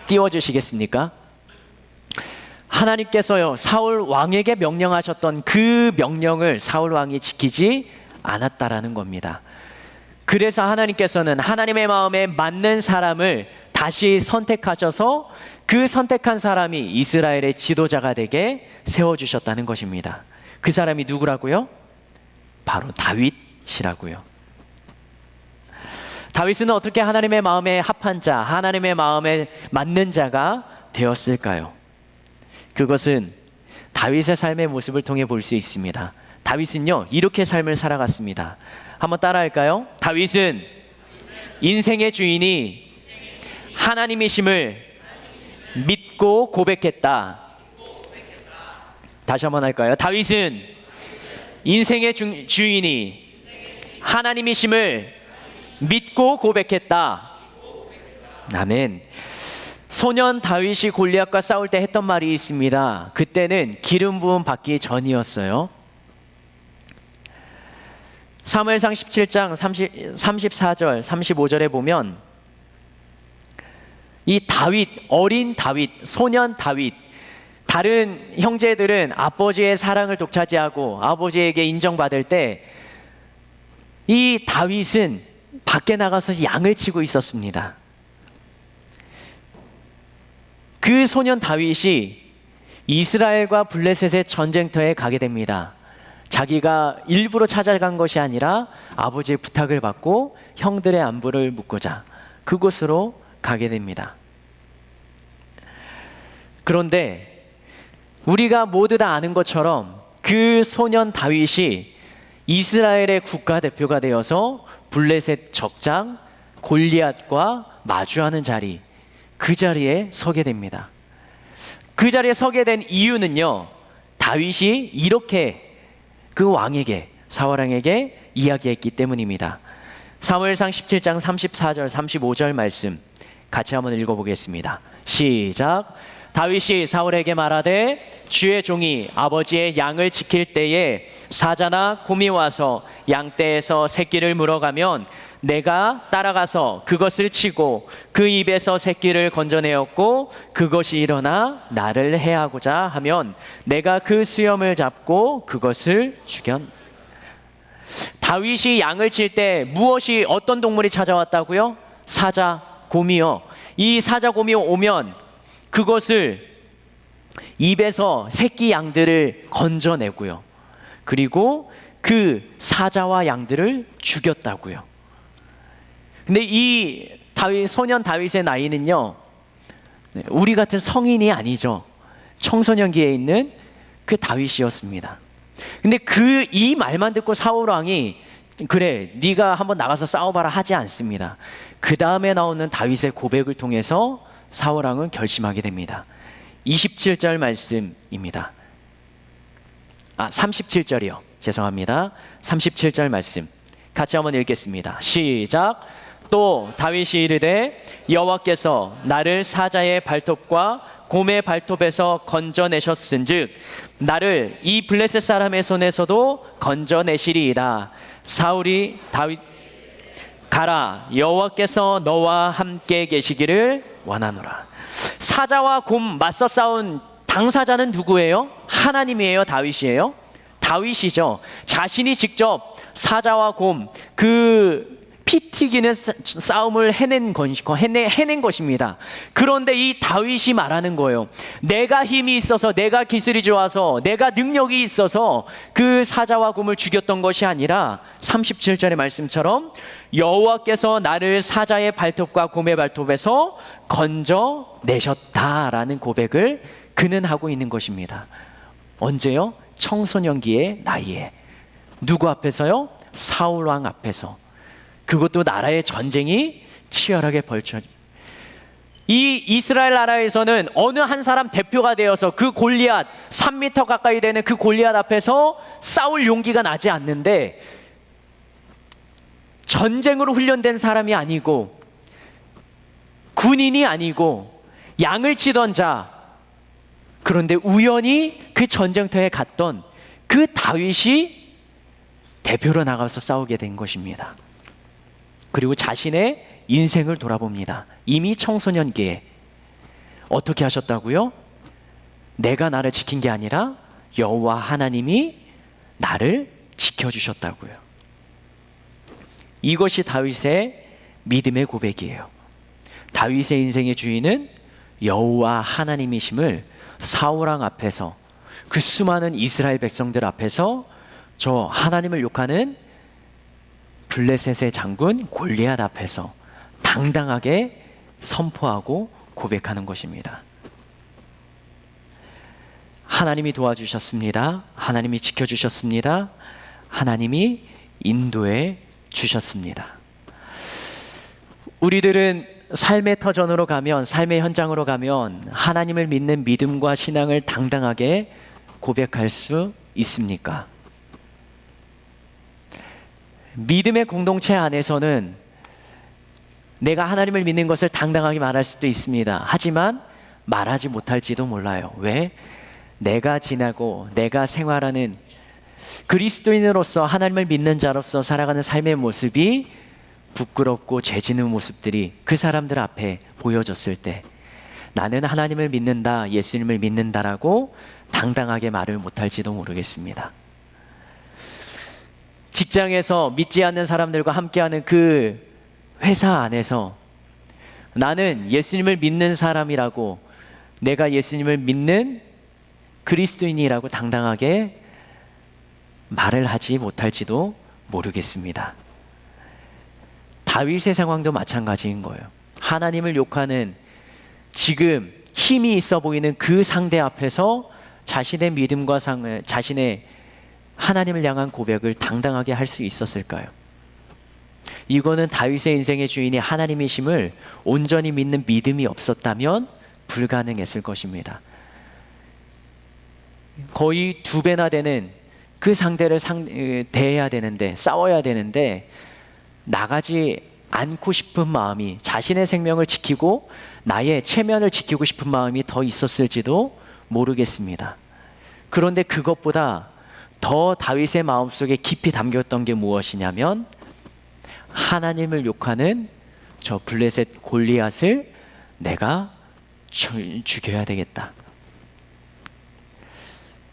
띄워주시겠습니까? 하나님께서요, 사울 왕에게 명령하셨던 그 명령을 사울 왕이 지키지 않았다라는 겁니다. 그래서 하나님께서는 하나님의 마음에 맞는 사람을 다시 선택하셔서 그 선택한 사람이 이스라엘의 지도자가 되게 세워주셨다는 것입니다. 그 사람이 누구라고요? 바로 다윗이라고요. 다윗은 어떻게 하나님의 마음에 합한 자, 하나님의 마음에 맞는 자가 되었을까요? 그것은 다윗의 삶의 모습을 통해 볼 수 있습니다. 다윗은요, 이렇게 삶을 살아갔습니다. 한번 따라할까요? 다윗은 인생의 주인이 하나님이심을 믿고 고백했다. 다시 한번 할까요? 다윗은 인생의 주인이 하나님이심을 믿고 고백했다. 아멘. 소년 다윗이 골리앗과 싸울 때 했던 말이 있습니다. 그때는 기름 부음 받기 전이었어요. 사무엘상 17장 34절 35절에 보면 이 다윗, 어린 다윗, 소년 다윗, 다른 형제들은 아버지의 사랑을 독차지하고 아버지에게 인정받을 때 이 다윗은 밖에 나가서 양을 치고 있었습니다. 그 소년 다윗이 이스라엘과 블레셋의 전쟁터에 가게 됩니다. 자기가 일부러 찾아간 것이 아니라 아버지의 부탁을 받고 형들의 안부를 묻고자 그곳으로 가게 됩니다. 그런데 우리가 모두 다 아는 것처럼 그 소년 다윗이 이스라엘의 국가대표가 되어서 블레셋 적장 골리앗과 마주하는 자리, 그 자리에 서게 됩니다. 그 자리에 서게 된 이유는요, 다윗이 이렇게 그 왕에게, 사울왕에게 이야기했기 때문입니다. 사무엘상 17장 34절 35절 말씀 같이 한번 읽어보겠습니다. 시작. 다윗이 사울에게 말하되 주의 종이 아버지의 양을 지킬 때에 사자나 곰이 와서 양떼에서 새끼를 물어가면 내가 따라가서 그것을 치고 그 입에서 새끼를 건져내었고 그것이 일어나 나를 해하고자 하면 내가 그 수염을 잡고 그것을 죽였. 다윗이 양을 칠 때 무엇이, 어떤 동물이 찾아왔다고요? 사자, 곰이요. 이 사자, 곰이 오면 그것을 입에서 새끼 양들을 건져내고요. 그리고 그 사자와 양들을 죽였다고요. 근데 이 소년 다윗의 나이는요, 우리 같은 성인이 아니죠. 청소년기에 있는 그 다윗이었습니다. 근데 이 말만 듣고 사울 왕이 그래, 네가 한번 나가서 싸워봐라 하지 않습니다. 그 다음에 나오는 다윗의 고백을 통해서 사울 왕은 결심하게 됩니다. 27절 말씀입니다. 37절이요. 죄송합니다. 37절 말씀. 같이 한번 읽겠습니다. 시작. 또 다윗이 이르되 여호와께서 나를 사자의 발톱과 곰의 발톱에서 건져내셨은즉 나를 이 블레셋 사람의 손에서도 건져내시리이다. 사울이 다윗 가라 여호와께서 너와 함께 계시기를 원하노라. 사자와 곰 맞서 싸운 당사자는 누구예요? 하나님이에요? 다윗이에요? 다윗이죠. 자신이 직접 사자와 곰 그 피 튀기는 싸움을 해낸 것입니다. 그런데 이 다윗이 말하는 거예요. 내가 힘이 있어서, 내가 기술이 좋아서, 내가 능력이 있어서 그 사자와 곰을 죽였던 것이 아니라 37절의 말씀처럼 여호와께서 나를 사자의 발톱과 곰의 발톱에서 건져내셨다라는 고백을 그는 하고 있는 것입니다. 언제요? 청소년기의 나이에. 누구 앞에서요? 사울 왕 앞에서. 그것도 나라의 전쟁이 치열하게 벌쳐져. 이 이스라엘 나라에서는 어느 한 사람 대표가 되어서 그 골리앗 3m 가까이 되는 그 골리앗 앞에서 싸울 용기가 나지 않는데, 전쟁으로 훈련된 사람이 아니고 군인이 아니고 양을 치던 자, 그런데 우연히 그 전쟁터에 갔던 그 다윗이 대표로 나가서 싸우게 된 것입니다. 그리고 자신의 인생을 돌아봅니다. 이미 청소년기에 어떻게 하셨다고요? 내가 나를 지킨 게 아니라 여호와 하나님이 나를 지켜주셨다고요. 이것이 다윗의 믿음의 고백이에요. 다윗의 인생의 주인은 여호와 하나님이심을 사울 왕 앞에서, 그 수많은 이스라엘 백성들 앞에서 저 하나님을 욕하는 블레셋의 장군 골리앗 앞에서 당당하게 선포하고 고백하는 것입니다. 하나님이 도와주셨습니다. 하나님이 지켜주셨습니다. 하나님이 인도해 주셨습니다. 우리들은 삶의 터전으로 가면, 삶의 현장으로 가면 하나님을 믿는 믿음과 신앙을 당당하게 고백할 수 있습니까? 믿음의 공동체 안에서는 내가 하나님을 믿는 것을 당당하게 말할 수도 있습니다. 하지만 말하지 못할지도 몰라요. 왜? 내가 지나고 내가 생활하는 그리스도인으로서, 하나님을 믿는 자로서 살아가는 삶의 모습이 부끄럽고 죄지는 모습들이 그 사람들 앞에 보여졌을 때 나는 하나님을 믿는다, 예수님을 믿는다라고 당당하게 말을 못할지도 모르겠습니다. 직장에서 믿지 않는 사람들과 함께하는 그 회사 안에서 나는 예수님을 믿는 사람이라고, 내가 예수님을 믿는 그리스도인이라고 당당하게 말을 하지 못할지도 모르겠습니다. 다윗의 상황도 마찬가지인 거예요. 하나님을 욕하는, 지금 힘이 있어 보이는 그 상대 앞에서 자신의 믿음과 자신의 하나님을 향한 고백을 당당하게 할 수 있었을까요? 이거는 다윗의 인생의 주인이 하나님이심을 온전히 믿는 믿음이 없었다면 불가능했을 것입니다. 거의 2배나 되는 그 상대를 대해야 되는데, 싸워야 되는데 나가지 않고 싶은 마음이, 자신의 생명을 지키고 나의 체면을 지키고 싶은 마음이 더 있었을지도 모르겠습니다. 그런데 그것보다 더 다윗의 마음속에 깊이 담겼던 게 무엇이냐면, 하나님을 욕하는 저 블레셋 골리앗을 내가 죽여야 되겠다.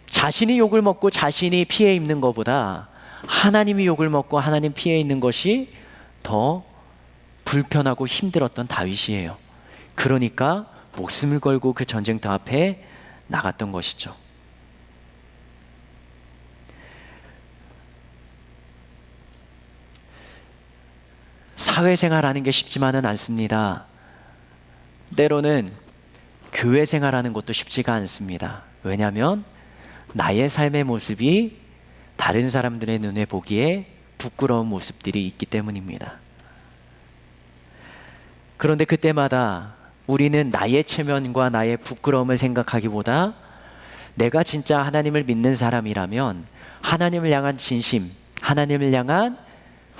자신이 욕을 먹고 자신이 피해 입는 것보다 하나님이 욕을 먹고 하나님 피해 있는 것이 더 불편하고 힘들었던 다윗이에요. 그러니까 목숨을 걸고 그 전쟁터 앞에 나갔던 것이죠. 사회생활하는 게 쉽지만은 않습니다. 때로는 교회 생활하는 것도 쉽지가 않습니다. 왜냐하면 나의 삶의 모습이 다른 사람들의 눈에 보기에 부끄러운 모습들이 있기 때문입니다. 그런데 그때마다 우리는 나의 체면과 나의 부끄러움을 생각하기보다 내가 진짜 하나님을 믿는 사람이라면 하나님을 향한 진심, 하나님을 향한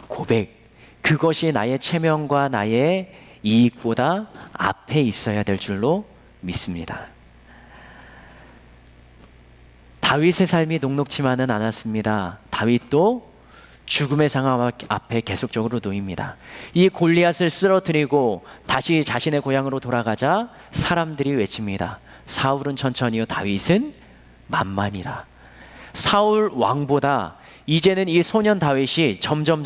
고백, 그것이 나의 체면과 나의 이익보다 앞에 있어야 될 줄로 믿습니다. 다윗의 삶이 녹록지만은 않았습니다. 다윗도 죽음의 상황 앞에 계속적으로 놓입니다. 이 골리앗을 쓰러뜨리고 다시 자신의 고향으로 돌아가자 사람들이 외칩니다. 사울은 천천히요, 다윗은 만만이라. 사울 왕보다 이제는 이 소년 다윗이 점점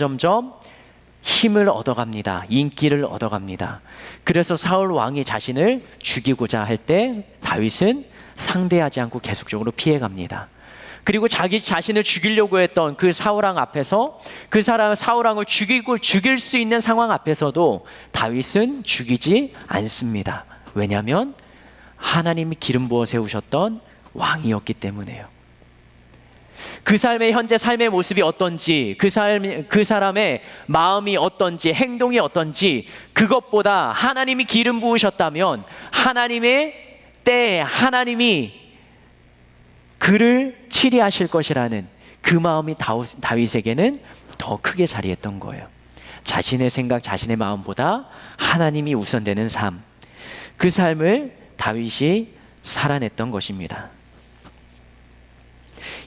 힘을 얻어갑니다. 인기를 얻어갑니다. 그래서 사울 왕이 자신을 죽이고자 할 때 다윗은 상대하지 않고 계속적으로 피해갑니다. 그리고 자기 자신을 죽이려고 했던 그 사울왕 앞에서 그 사울왕을 죽일 수 있는 상황 앞에서도 다윗은 죽이지 않습니다. 왜냐하면 하나님이 기름 부어 세우셨던 왕이었기 때문에요. 그 삶의 현재 삶의 모습이 어떤지, 그 사람의 마음이 어떤지, 행동이 어떤지, 그것보다 하나님이 기름 부으셨다면 하나님의 때에 하나님이 그를 치리하실 것이라는 그 마음이 다윗에게는 더 크게 자리했던 거예요. 자신의 생각, 자신의 마음보다 하나님이 우선되는 삶, 그 삶을 다윗이 살아냈던 것입니다.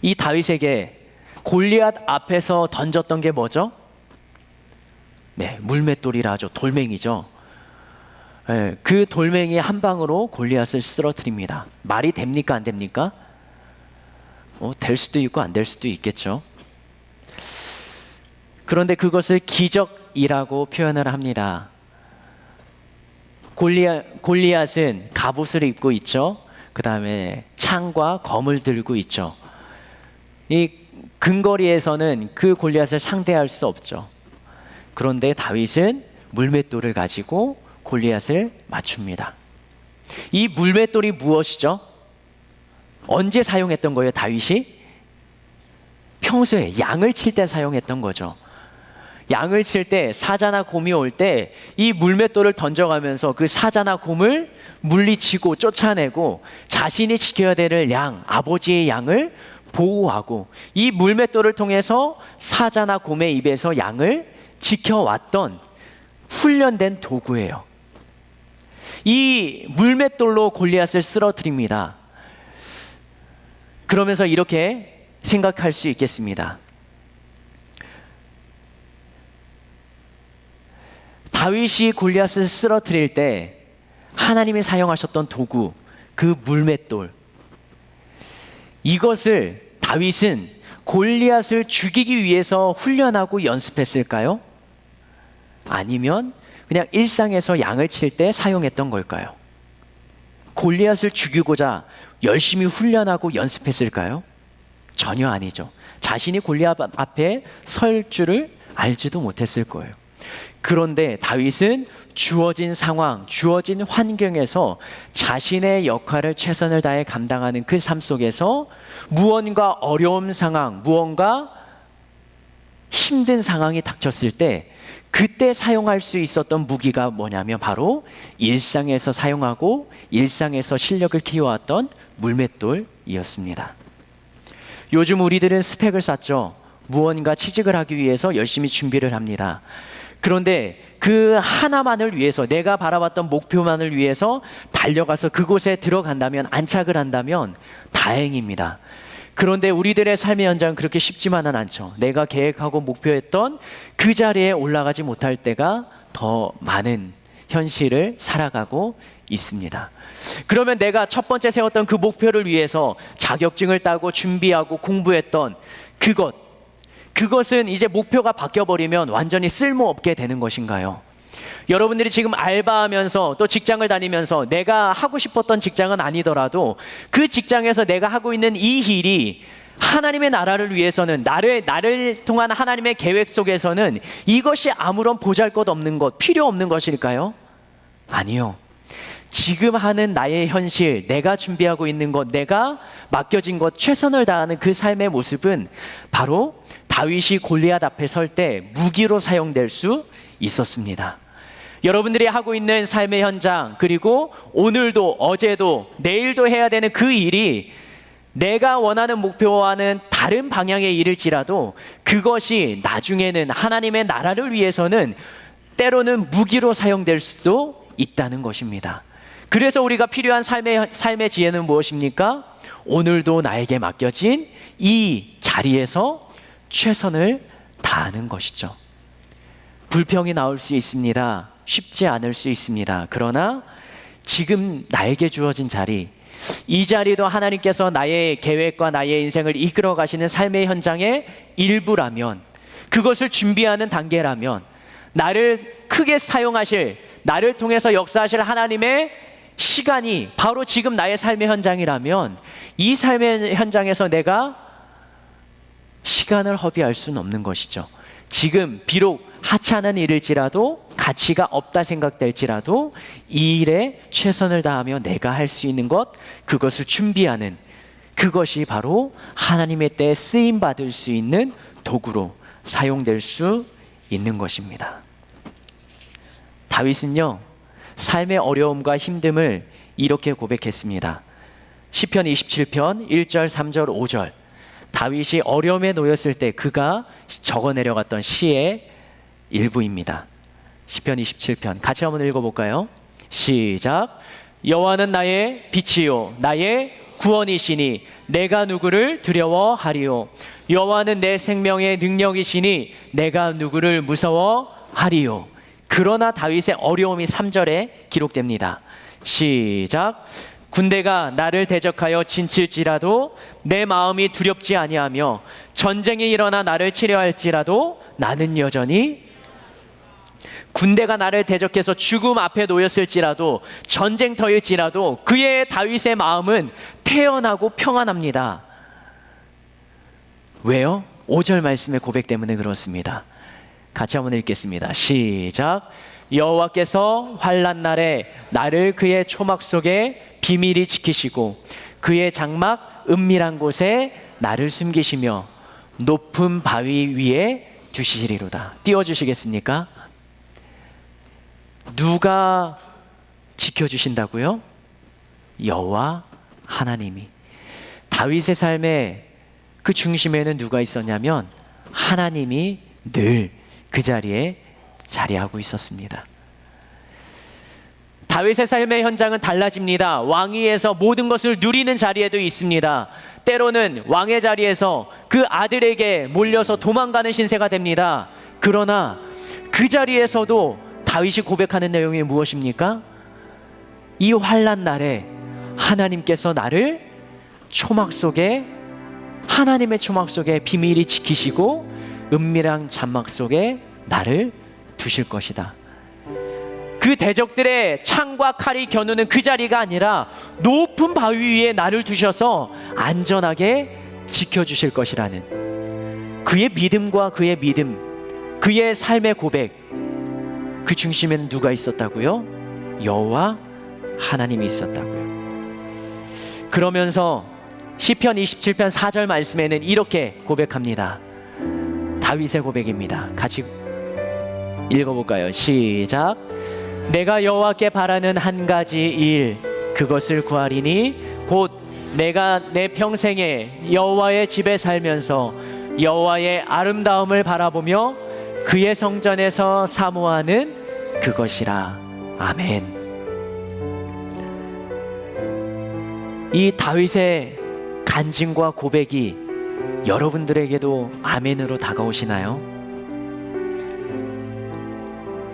이 다윗에게 골리앗 앞에서 던졌던 게 뭐죠? 네, 물맷돌이라 하죠. 돌멩이죠. 네, 그 돌멩이 한 방으로 골리앗을 쓰러뜨립니다. 말이 됩니까? 안 됩니까? 될 수도 있고 안 될 수도 있겠죠. 그런데 그것을 기적이라고 표현을 합니다. 골리앗은 갑옷을 입고 있죠. 그 다음에 창과 검을 들고 있죠. 이 근거리에서는 그 골리앗을 상대할 수 없죠. 그런데 다윗은 물맷돌을 가지고 골리앗을 맞춥니다. 이 물맷돌이 무엇이죠? 언제 사용했던 거예요, 다윗이? 평소에 양을 칠 때 사용했던 거죠. 양을 칠 때 사자나 곰이 올 때 이 물맷돌을 던져가면서 그 사자나 곰을 물리치고 쫓아내고 자신이 지켜야 될 양, 아버지의 양을 보호하고 이 물맷돌을 통해서 사자나 곰의 입에서 양을 지켜왔던 훈련된 도구예요. 이 물맷돌로 골리앗을 쓰러뜨립니다. 그러면서 이렇게 생각할 수 있겠습니다. 다윗이 골리앗을 쓰러뜨릴 때 하나님이 사용하셨던 도구, 그 물맷돌, 이것을 다윗은 골리앗을 죽이기 위해서 훈련하고 연습했을까요? 아니면 그냥 일상에서 양을 칠 때 사용했던 걸까요? 골리앗을 죽이고자 열심히 훈련하고 연습했을까요? 전혀 아니죠. 자신이 골리앗 앞에 설 줄을 알지도 못했을 거예요. 그런데 다윗은 주어진 상황, 주어진 환경에서 자신의 역할을 최선을 다해 감당하는 그 삶 속에서 무언가 어려운 상황, 무언가 힘든 상황이 닥쳤을 때 그때 사용할 수 있었던 무기가 뭐냐면 바로 일상에서 사용하고 일상에서 실력을 키워왔던 물맷돌이었습니다. 요즘 우리들은 스펙을 쌓죠. 무언가 취직을 하기 위해서 열심히 준비를 합니다. 그런데 그 하나만을 위해서, 내가 바라봤던 목표만을 위해서 달려가서 그곳에 들어간다면, 안착을 한다면 다행입니다. 그런데 우리들의 삶의 현장은 그렇게 쉽지만은 않죠. 내가 계획하고 목표했던 그 자리에 올라가지 못할 때가 더 많은 현실을 살아가고 있습니다. 그러면 내가 첫 번째 세웠던 그 목표를 위해서 자격증을 따고 준비하고 공부했던 그것은 이제 목표가 바뀌어버리면 완전히 쓸모없게 되는 것인가요? 여러분들이 지금 알바하면서 또 직장을 다니면서 내가 하고 싶었던 직장은 아니더라도 그 직장에서 내가 하고 있는 이 일이 하나님의 나라를 위해서는 나를 통한 하나님의 계획 속에서는 이것이 아무런 보잘것없는 것, 필요 없는 것일까요? 아니요. 지금 하는 나의 현실, 내가 준비하고 있는 것, 내가 맡겨진 것, 최선을 다하는 그 삶의 모습은 바로 다윗이 골리앗 앞에 설 때 무기로 사용될 수 있었습니다. 여러분들이 하고 있는 삶의 현장, 그리고 오늘도 어제도 내일도 해야 되는 그 일이 내가 원하는 목표와는 다른 방향의 일일지라도 그것이 나중에는 하나님의 나라를 위해서는 때로는 무기로 사용될 수도 있다는 것입니다. 그래서 우리가 필요한 삶의 지혜는 무엇입니까? 오늘도 나에게 맡겨진 이 자리에서 최선을 다하는 것이죠. 불평이 나올 수 있습니다. 쉽지 않을 수 있습니다. 그러나 지금 나에게 주어진 자리, 이 자리도 하나님께서 나의 계획과 나의 인생을 이끌어 가시는 삶의 현장의 일부라면, 그것을 준비하는 단계라면, 나를 크게 사용하실, 나를 통해서 역사하실 하나님의 시간이 바로 지금 나의 삶의 현장이라면, 이 삶의 현장에서 내가 시간을 허비할 수는 없는 것이죠. 지금 비록 하찮은 일일지라도, 가치가 없다 생각될지라도 이 일에 최선을 다하며 내가 할 수 있는 것, 그것을 준비하는, 그것이 바로 하나님의 때에 쓰임받을 수 있는 도구로 사용될 수 있는 것입니다. 다윗은요, 삶의 어려움과 힘듦을 이렇게 고백했습니다. 시편 27편 1절, 3절, 5절. 다윗이 어려움에 놓였을 때 그가 적어 내려갔던 시의 일부입니다. 시편 27편 같이 한번 읽어볼까요? 시작. 여호와는 나의 빛이요 나의 구원이시니 내가 누구를 두려워하리요. 여호와는 내 생명의 능력이시니 내가 누구를 무서워하리요. 그러나 다윗의 어려움이 3절에 기록됩니다. 시작. 군대가 나를 대적하여 진칠지라도 내 마음이 두렵지 아니하며 전쟁이 일어나 나를 치려할지라도 나는 여전히, 군대가 나를 대적해서 죽음 앞에 놓였을지라도 전쟁터일지라도 그의 다윗의 마음은 태연하고 평안합니다. 왜요? 5절 말씀의 고백 때문에 그렇습니다. 같이 한번 읽겠습니다. 시작. 여호와께서 환난 날에 나를 그의 초막 속에 비밀히 지키시고 그의 장막 은밀한 곳에 나를 숨기시며 높은 바위 위에 두시리로다. 띄워주시겠습니까? 누가 지켜주신다고요? 여호와 하나님이. 다윗의 삶의 그 중심에는 누가 있었냐면 하나님이 늘 그 자리에 자리하고 있었습니다. 다윗의 삶의 현장은 달라집니다. 왕위에서 모든 것을 누리는 자리에도 있습니다. 때로는 왕의 자리에서 그 아들에게 몰려서 도망가는 신세가 됩니다. 그러나 그 자리에서도 다윗이 고백하는 내용이 무엇입니까? 이 환난 날에 하나님께서 나를 초막 속에, 하나님의 초막 속에 비밀히 지키시고 은밀한 장막 속에 나를 두실 것이다. 그 대적들의 창과 칼이 겨누는 그 자리가 아니라 높은 바위 위에 나를 두셔서 안전하게 지켜주실 것이라는 그의 믿음과 그의 믿음, 그의 삶의 고백, 그 중심에는 누가 있었다고요? 여호와 하나님이 있었다고요. 그러면서 시편 27편 4절 말씀에는 이렇게 고백합니다. 다윗의 고백입니다. 같이 읽어볼까요? 시작. 내가 여호와께 바라는 한 가지 일, 그것을 구하리니 곧 내가 내 평생에 여호와의 집에 살면서 여호와의 아름다움을 바라보며 그의 성전에서 사모하는 그것이라. 아멘. 이 다윗의 간증과 고백이 여러분들에게도 아멘으로 다가오시나요?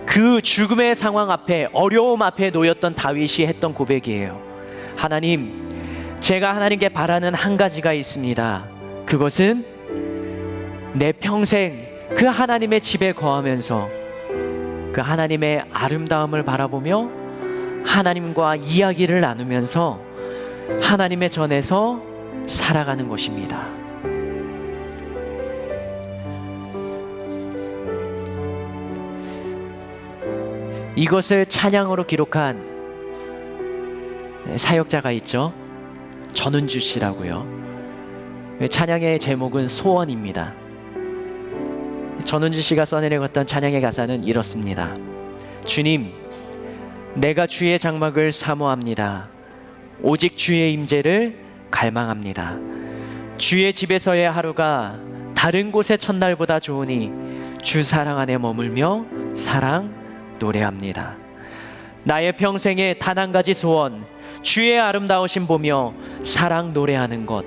그 죽음의 상황 앞에, 어려움 앞에 놓였던 다윗이 했던 고백이에요. 하나님, 제가 하나님께 바라는 한 가지가 있습니다. 그것은 내 평생 그 하나님의 집에 거하면서 그 하나님의 아름다움을 바라보며 하나님과 이야기를 나누면서 하나님의 전에서 살아가는 것입니다. 이것을 찬양으로 기록한 사역자가 있죠. 전은주 씨라고요. 찬양의 제목은 소원입니다. 전은주 씨가 써내려갔던 찬양의 가사는 이렇습니다. 주님, 내가 주의 장막을 사모합니다. 오직 주의 임재를 갈망합니다. 주의 집에서의 하루가 다른 곳의 첫날보다 좋으니 주 사랑 안에 머물며 사랑 노래합니다. 나의 평생에 단 한 가지 소원, 주의 아름다우신 보며 사랑 노래하는 것.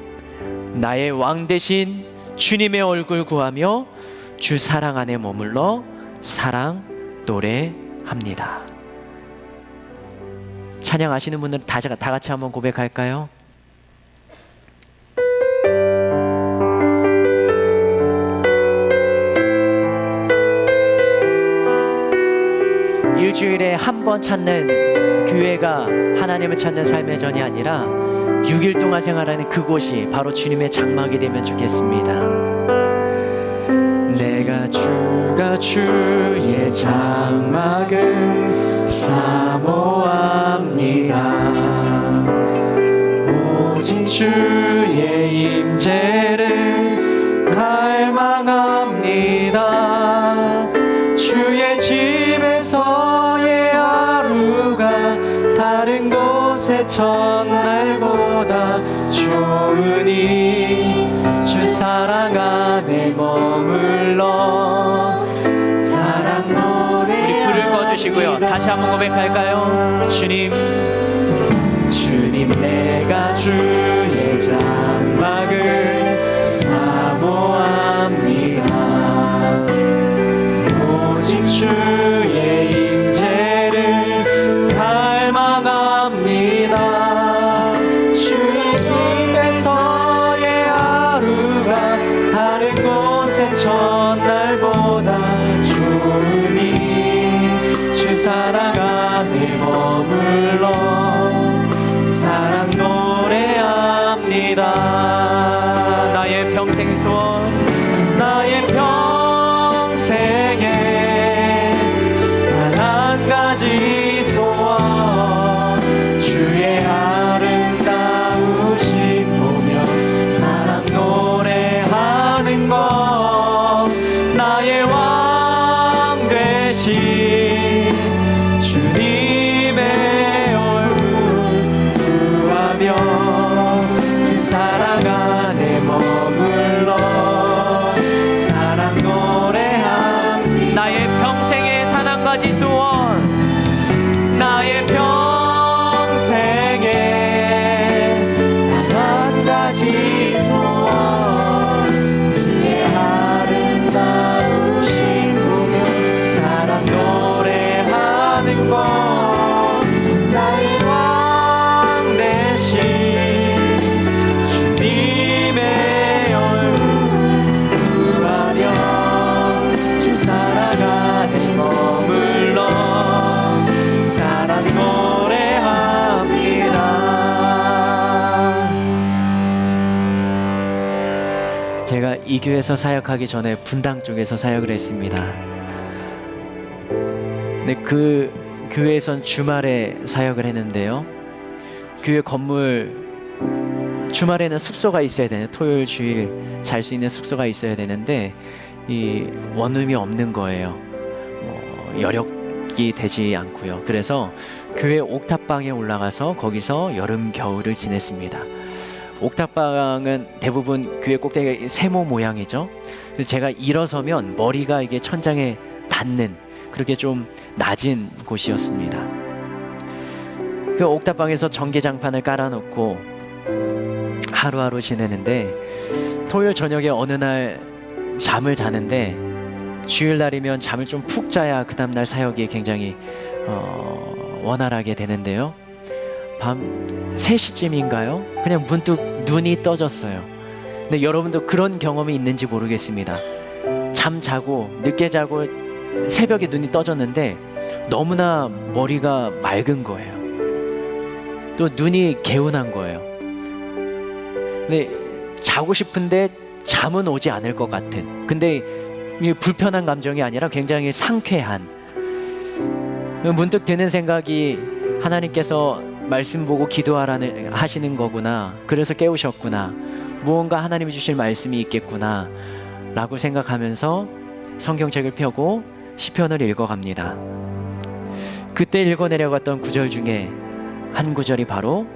나의 왕 대신 주님의 얼굴 구하며 주 사랑 안에 머물러 사랑 노래합니다. 찬양하시는 분들 다 같이 한번 고백할까요? 일주일에 한 번 찾는 교회가 하나님을 찾는 삶의 전이 아니라 6일 동안 생활하는 그곳이 바로 주님의 장막이 되면 좋겠습니다. 내가 주가 주의 장막을 사모합니다. 오직 주의 임재를 갈망합니다. 주의 집에서의 하루가 다른 곳의 첫날보다 좋으니 주 사랑 안에 머물러 사랑 노래. 우리 불을 꺼주시고요, 다시 한번 고백할까요? 주님 내가 주의 장막을 사모합니다. 오직 주의 임재를 갈망합니다. 주의 집에서의 하루가 다른 곳의 첫날보다 좋으니 주 사랑 안에 머물러 사랑 노래합니다. 나의 평생 소원, 나의 평생에 단 한 가지 소원, 주의 아름다우심 보며 사랑 노래하는 것. 나의 왕 되신 주님의 얼굴 구하며 주 사랑 안에 머물러 사랑 노래합니다. 나의 평생에 단 한 가지 소원, 나의 평생에 단 한 가지 소원, 주의 아름다우신 보며 사랑 노래하는 것. 나의 왕 대신 주님의 얼굴 구하며 주 사랑 안에 머물러 사랑 노래합니다. 제가 이 교회에서 사역하기 전에 분당 쪽에서 사역을 했습니다. 근데 그 교회에선 주말에 사역을 했는데요, 교회 건물 주말에는 숙소가 있어야 되는, 토요일 주일 잘 수 있는 숙소가 있어야 되는데 이 원룸이 없는 거예요. 여력이 되지 않고요. 그래서 교회 옥탑방에 올라가서 거기서 여름 겨울을 지냈습니다. 옥탑방은 대부분 교회 꼭대기가 세모 모양이죠. 그래서 제가 일어서면 머리가 이게 천장에 닿는 그렇게 좀 낮은 곳이었습니다. 그 옥탑방에서 전기장판을 깔아놓고 하루하루 지내는데, 토요일 저녁에 어느 날 잠을 자는데, 주일날이면 잠을 좀 푹 자야 그 다음날 사역이 굉장히 원활하게 되는데요, 밤 3시쯤인가요? 그냥 문득 눈이 떠졌어요. 근데 여러분도 그런 경험이 있는지 모르겠습니다. 잠 자고 늦게 자고 새벽에 눈이 떠졌는데 너무나 머리가 맑은 거예요. 또 눈이 개운한 거예요. 근데 자고 싶은데 잠은 오지 않을 것 같은, 근데 이게 불편한 감정이 아니라 굉장히 상쾌한, 문득 드는 생각이 하나님께서 말씀 보고 기도하라는 하시는 거구나, 그래서 깨우셨구나, 무언가 하나님이 주실 말씀이 있겠구나 라고 생각하면서 성경책을 펴고 시편을 읽어갑니다. 그때 읽어 내려갔던 구절 중에 한 구절이 바로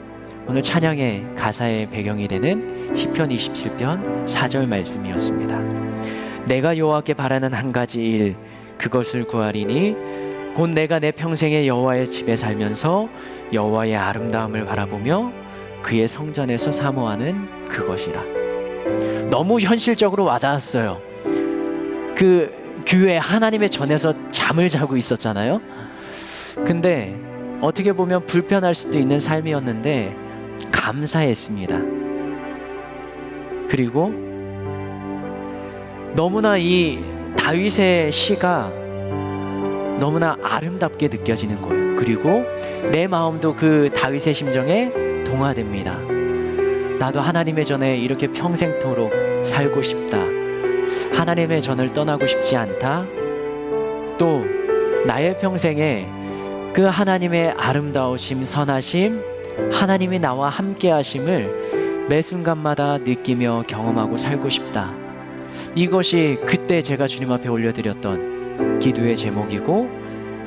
오늘 찬양의 가사의 배경이 되는 시편 27편 4절 말씀이었습니다. 내가 여호와께 바라는 한 가지 일 그것을 구하리니 곧 내가 내 평생에 여호와의 집에 살면서 여호와의 아름다움을 바라보며 그의 성전에서 사모하는 그것이라. 너무 현실적으로 와닿았어요. 그 교회 하나님의 전에서 잠을 자고 있었잖아요. 근데 어떻게 보면 불편할 수도 있는 삶이었는데 감사했습니다. 그리고 너무나 이 다윗의 시가 너무나 아름답게 느껴지는 거예요. 그리고 내 마음도 그 다윗의 심정에 동화됩니다. 나도 하나님의 전에 이렇게 평생토록 살고 싶다. 하나님의 전을 떠나고 싶지 않다. 또 나의 평생에 그 하나님의 아름다우심, 선하심, 하나님이 나와 함께 하심을 매 순간마다 느끼며 경험하고 살고 싶다. 이것이 그때 제가 주님 앞에 올려드렸던 기도의 제목이고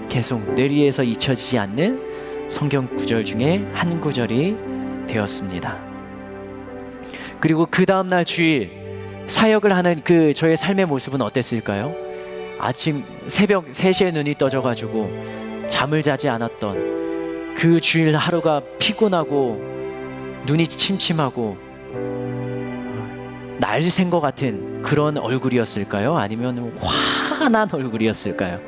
계속 뇌리에서 잊혀지지 않는 성경 구절 중에 한 구절이 되었습니다. 그리고 그 다음날 주일 사역을 하는 그 저의 삶의 모습은 어땠을까요? 아침 새벽 3시에 눈이 떠져가지고 잠을 자지 않았던 그 주일 하루가 피곤하고 눈이 침침하고 날샌 것 같은 그런 얼굴이었을까요? 아니면 화난 얼굴이었을까요?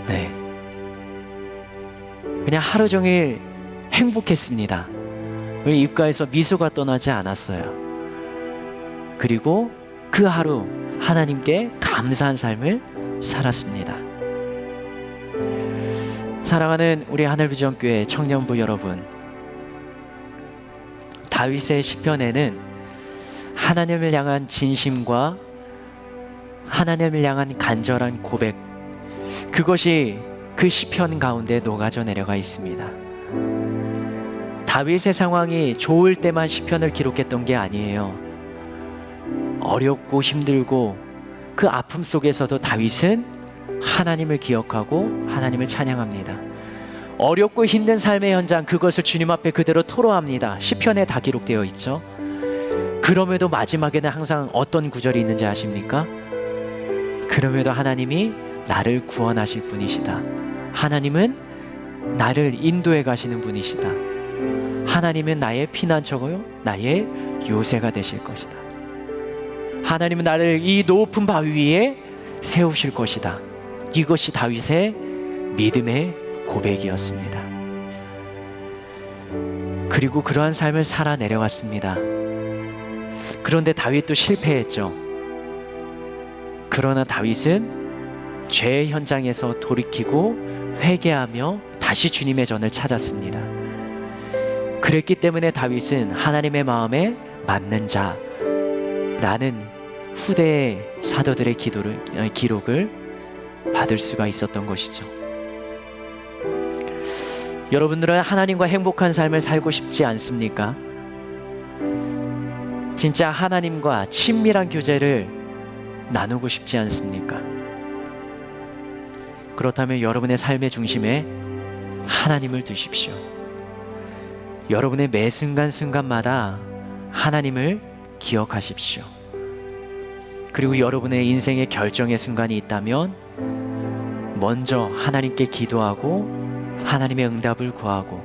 네, 그냥 하루 종일 행복했습니다. 입가에서 미소가 떠나지 않았어요. 그리고 그 하루 하나님께 감사한 삶을 살았습니다. 사랑하는 우리 하늘비전교회 청년부 여러분, 다윗의 시편에는 하나님을 향한 진심과 하나님을 향한 간절한 고백, 그것이 그 시편 가운데 녹아져 내려가 있습니다. 다윗의 상황이 좋을 때만 시편을 기록했던 게 아니에요. 어렵고 힘들고 그 아픔 속에서도 다윗은 하나님을 기억하고 하나님을 찬양합니다. 어렵고 힘든 삶의 현장, 그것을 주님 앞에 그대로 토로합니다. 시편에 다 기록되어 있죠. 그럼에도 마지막에는 항상 어떤 구절이 있는지 아십니까? 그럼에도 하나님이 나를 구원하실 분이시다. 하나님은 나를 인도해 가시는 분이시다. 하나님은 나의 피난처고요, 나의 요새가 되실 것이다. 하나님은 나를 이 높은 바위 위에 세우실 것이다. 이것이 다윗의 믿음의 고백이었습니다. 그리고 그러한 삶을 살아 내려갔습니다. 그런데 다윗도 실패했죠. 그러나 다윗은 죄의 현장에서 돌이키고 회개하며 다시 주님의 전을 찾았습니다. 그랬기 때문에 다윗은 하나님의 마음에 맞는 자라는 후대의 사도들의 기록을 받을 수가 있었던 것이죠. 여러분들은 하나님과 행복한 삶을 살고 싶지 않습니까? 진짜 하나님과 친밀한 교제를 나누고 싶지 않습니까? 그렇다면 여러분의 삶의 중심에 하나님을 두십시오. 여러분의 매 순간순간마다 하나님을 기억하십시오. 그리고 여러분의 인생의 결정의 순간이 있다면 먼저 하나님께 기도하고 하나님의 응답을 구하고,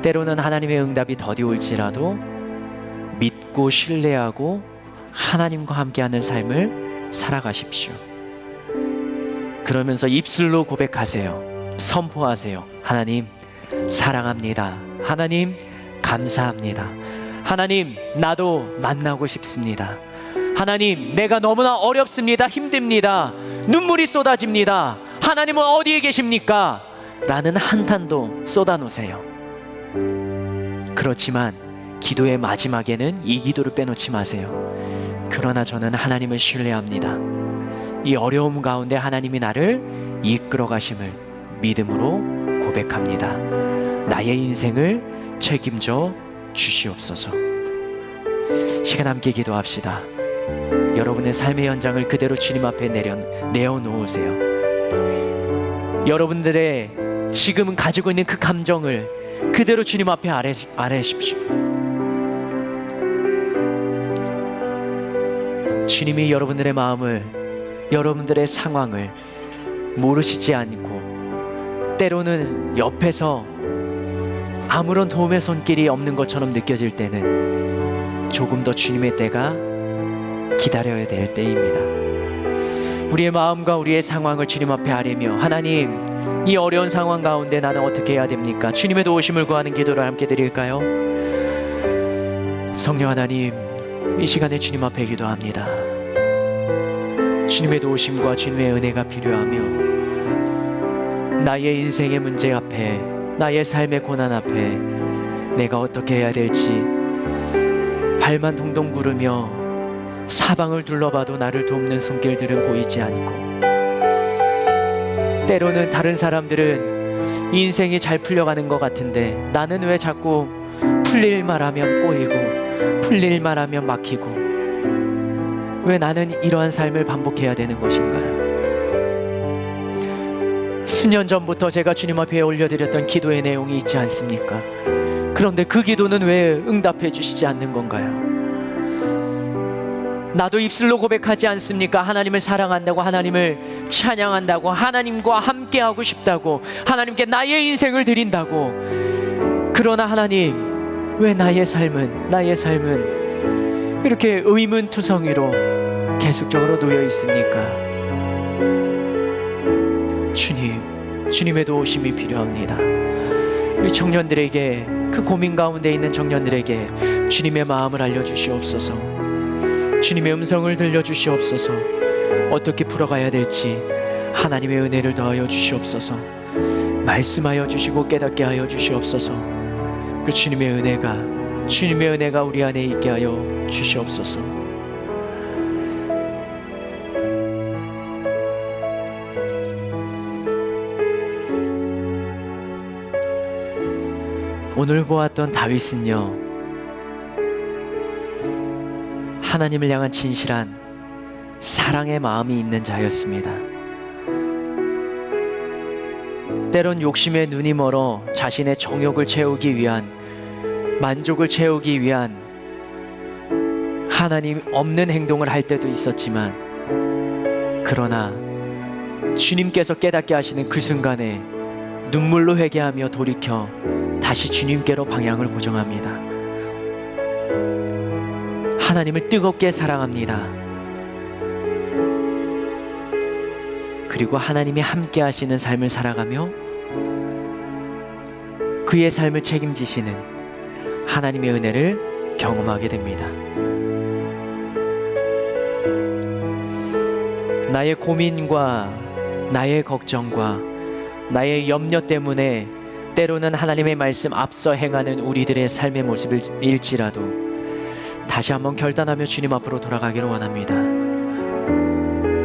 때로는 하나님의 응답이 더디올지라도 믿고 신뢰하고 하나님과 함께하는 삶을 살아가십시오. 그러면서 입술로 고백하세요. 선포하세요. 하나님 사랑합니다. 하나님 감사합니다. 하나님 나도 만나고 싶습니다. 하나님 내가 너무나 어렵습니다. 힘듭니다. 눈물이 쏟아집니다. 하나님은 어디에 계십니까? 라는 한탄도 쏟아놓으세요. 그렇지만 기도의 마지막에는 이 기도를 빼놓지 마세요. 그러나 저는 하나님을 신뢰합니다. 이 어려움 가운데 하나님이 나를 이끌어 가심을 믿음으로 고백합니다. 나의 인생을 책임져 주시옵소서. 시간 함께 기도합시다. 여러분의 삶의 현장을 그대로 주님 앞에 내어놓으세요. 여러분들의 지금 가지고 있는 그 감정을 그대로 주님 앞에 아뢰십시오. 주님이 여러분들의 마음을, 여러분들의 상황을 모르시지 않고 때로는 옆에서 아무런 도움의 손길이 없는 것처럼 느껴질 때는 조금 더 주님의 때가 기다려야 될 때입니다. 우리의 마음과 우리의 상황을 주님 앞에 아뢰며, 하나님, 이 어려운 상황 가운데 나는 어떻게 해야 됩니까? 주님의 도우심을 구하는 기도를 함께 드릴까요? 성령 하나님, 이 시간에 주님 앞에 기도합니다. 주님의 도우심과 주님의 은혜가 필요하며 나의 인생의 문제 앞에, 나의 삶의 고난 앞에 내가 어떻게 해야 될지 발만 동동 구르며 사방을 둘러봐도 나를 돕는 손길들은 보이지 않고, 때로는 다른 사람들은 인생이 잘 풀려가는 것 같은데 나는 왜 자꾸 풀릴 말하면 꼬이고 풀릴 말하면 막히고, 왜 나는 이러한 삶을 반복해야 되는 것인가요? 수년 전부터 제가 주님 앞에 올려드렸던 기도의 내용이 있지 않습니까? 그런데 그 기도는 왜 응답해 주시지 않는 건가요? 나도 입술로 고백하지 않습니까? 하나님을 사랑한다고, 하나님을 찬양한다고, 하나님과 함께하고 싶다고, 하나님께 나의 인생을 드린다고. 그러나 하나님, 왜 나의 삶은 이렇게 의문투성이로 계속적으로 놓여 있습니까? 주님의 도우심이 필요합니다. 우리 청년들에게, 그 고민 가운데 있는 청년들에게 주님의 마음을 알려주시옵소서. 주님의 음성을 들려주시옵소서. 어떻게 풀어가야 될지 하나님의 은혜를 더하여 주시옵소서. 말씀하여 주시고 깨닫게 하여 주시옵소서. 그 주님의 은혜가 우리 안에 있게 하여 주시옵소서. 오늘 보았던 다윗은요, 하나님을 향한 진실한 사랑의 마음이 있는 자였습니다. 때론 욕심에 눈이 멀어 자신의 정욕을 채우기 위한, 만족을 채우기 위한 하나님 없는 행동을 할 때도 있었지만, 그러나 주님께서 깨닫게 하시는 그 순간에 눈물로 회개하며 돌이켜 다시 주님께로 방향을 고정합니다. 하나님을 뜨겁게 사랑합니다. 그리고 하나님이 함께 하시는 삶을 살아가며 그의 삶을 책임지시는 하나님의 은혜를 경험하게 됩니다. 나의 고민과 나의 걱정과 나의 염려 때문에 때로는 하나님의 말씀 앞서 행하는 우리들의 삶의 모습일지라도 다시 한번 결단하며 주님 앞으로 돌아가기를 원합니다.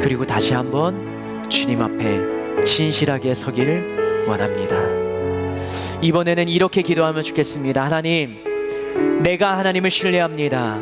그리고 다시 한번 주님 앞에 진실하게 서기를 원합니다. 이번에는 이렇게 기도하면 좋겠습니다. 하나님, 내가 하나님을 신뢰합니다.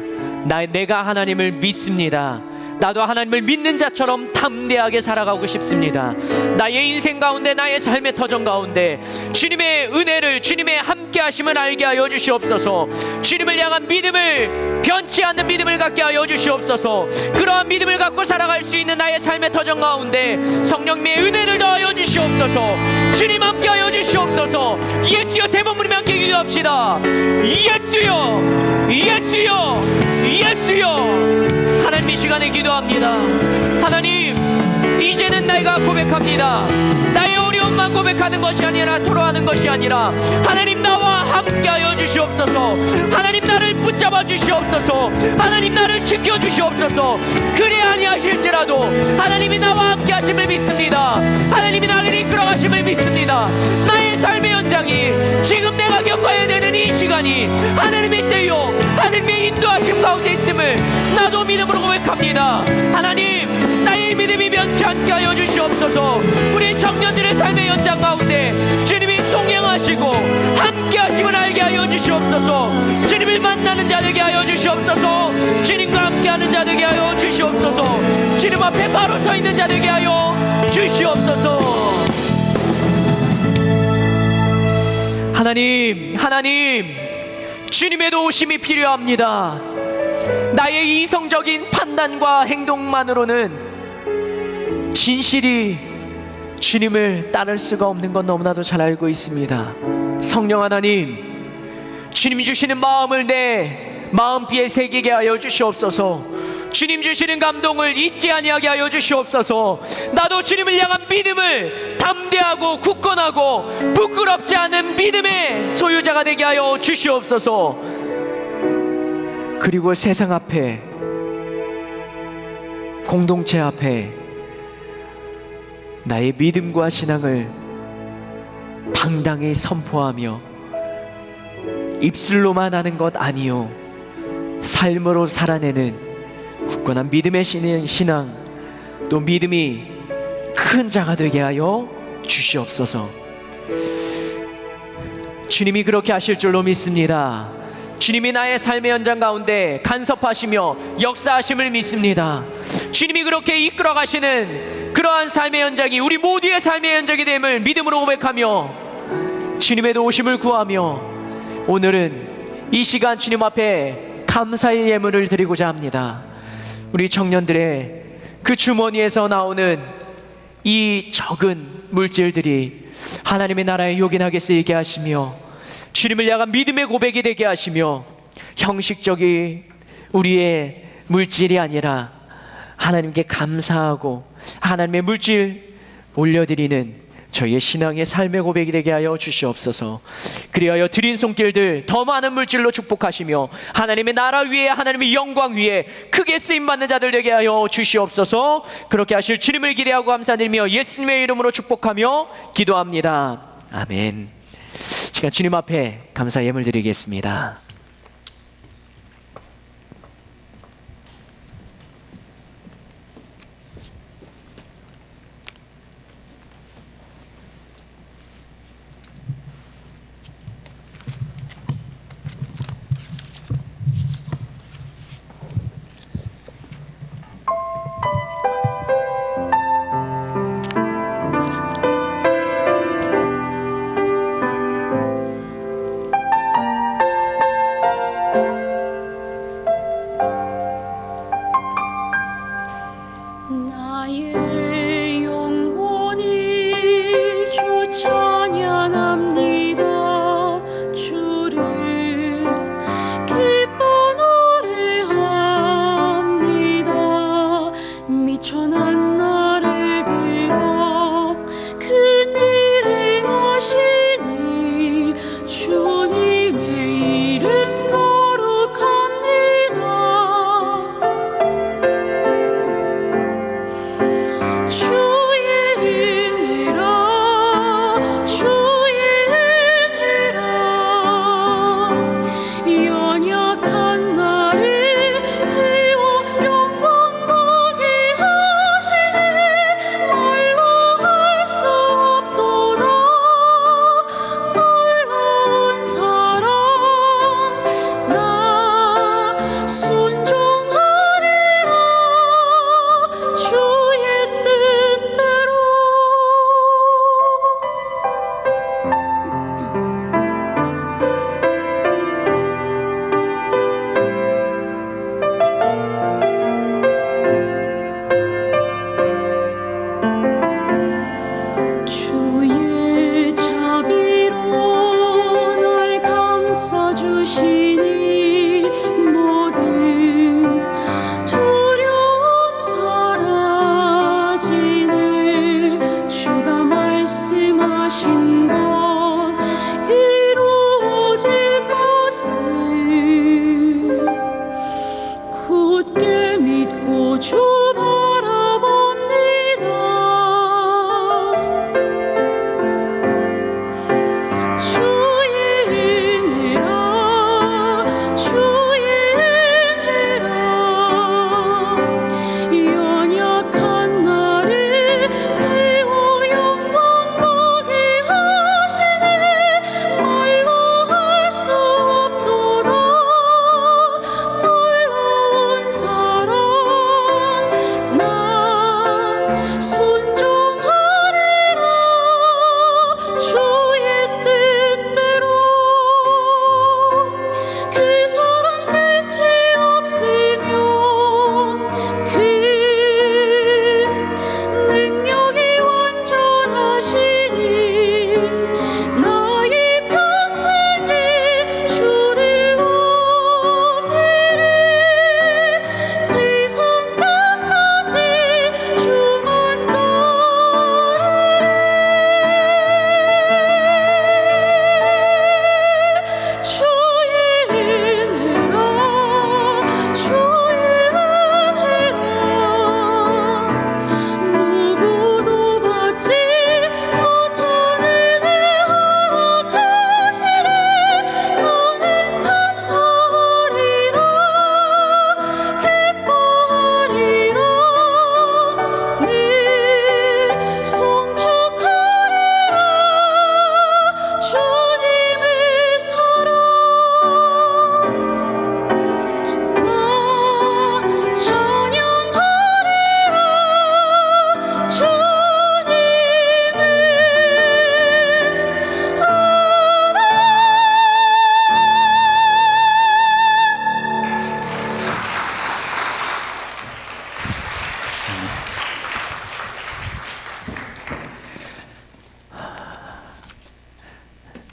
내가 하나님을 믿습니다. 나도 하나님을 믿는 자처럼 담대하게 살아가고 싶습니다. 나의 인생 가운데, 나의 삶의 터전 가운데 주님의 은혜를, 주님의 함께하심을 알게 하여 주시옵소서. 주님을 향한 믿음을, 변치 않는 믿음을 갖게 하여 주시옵소서. 그러한 믿음을 갖고 살아갈 수 있는 나의 삶의 터전 가운데 성령님의 은혜를 더하여 주시옵소서. 주님 함께하여 주시옵소서. 예수여, 세 번 부르며 함께 기도합시다. 예수여, 예수여, 예수여. 하나님, 이 시간에 기도합니다. 하나님, 이제는 내가 고백합니다. 나의 어려움만 고백하는 것이 아니라, 토로하는 것이 아니라, 하나님 나와 함께하여 주시옵소서. 하나님 나를 붙잡아 주시옵소서. 하나님 나를 지켜 주시옵소서. 그래 아니하실지라도 하나님이 나와 함께하심을 믿습니다. 하나님이 나를 이끌어가심을 믿습니다. 나의 삶의 현장이, 지금 내가 겪어야 되는 이 시간이 하나님의 때요, 하나님의 인도하심 가운데 있음을 나도 믿음으로 고백합니다. 하나님, 나의 믿음이 변치 않게 하여 주시옵소서. 우리 청년들의 삶의 현장 가운데 주님이 동행하시고 함께 하심을 알게 하여 주시옵소서. 주님을 만나는 자 되게 하여 주시옵소서. 주님과 함께 하는 자 되게 하여 주시옵소서. 주님 앞에 바로 서 있는 자 되게 하여 주시옵소서. 하나님, 주님의 도우심이 필요합니다. 나의 이성적인 판단과 행동만으로는 진실이 주님을 따를 수가 없는 건 너무나도 잘 알고 있습니다. 성령 하나님, 주님 주시는 마음을 내 마음비에 새기게 하여 주시옵소서. 주님 주시는 감동을 잊지 아니하게 하여 주시옵소서. 나도 주님을 향한 믿음을 담대하고 굳건하고 부끄럽지 않은 믿음의 소유자가 되게 하여 주시옵소서. 그리고 세상 앞에, 공동체 앞에 나의 믿음과 신앙을 당당히 선포하며 입술로만 하는 것 아니요, 삶으로 살아내는 굳건한 믿음의 신앙, 또 믿음이 큰 자가 되게 하여 주시옵소서. 주님이 그렇게 하실 줄로 믿습니다. 주님이 나의 삶의 현장 가운데 간섭하시며 역사하심을 믿습니다. 주님이 그렇게 이끌어 가시는 그러한 삶의 현장이 우리 모두의 삶의 현장이 됨을 믿음으로 고백하며 주님의 도우심을 구하며 오늘은 이 시간 주님 앞에 감사의 예물을 드리고자 합니다. 우리 청년들의 그 주머니에서 나오는 이 적은 물질들이 하나님의 나라에 요긴하게 쓰이게 하시며 주님을 향한 믿음의 고백이 되게 하시며 형식적인 우리의 물질이 아니라 하나님께 감사하고 하나님의 물질 올려드리는 저희의 신앙의 삶의 고백이 되게 하여 주시옵소서. 그리하여 드린 손길들 더 많은 물질로 축복하시며 하나님의 나라 위에, 하나님의 영광 위에 크게 쓰임받는 자들 되게 하여 주시옵소서. 그렇게 하실 주님을 기대하고 감사드리며 예수님의 이름으로 축복하며 기도합니다. 아멘. 시간 주님 앞에 감사 예물 드리겠습니다.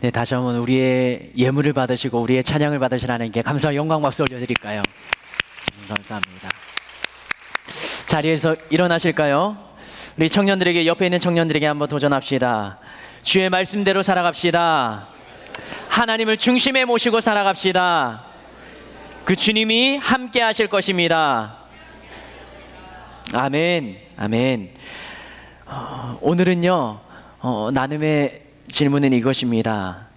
네, 다시 한번 우리의 예물을 받으시고 우리의 찬양을 받으신 하나님께 감사와 영광 박수 올려드릴까요? 감사합니다. 자리에서 일어나실까요? 우리 청년들에게, 옆에 있는 청년들에게 한번 도전합시다. 주의 말씀대로 살아갑시다. 하나님을 중심에 모시고 살아갑시다. 그 주님이 함께 하실 것입니다. 아멘. 아멘. 오늘은요, 나눔의 질문은 이것입니다.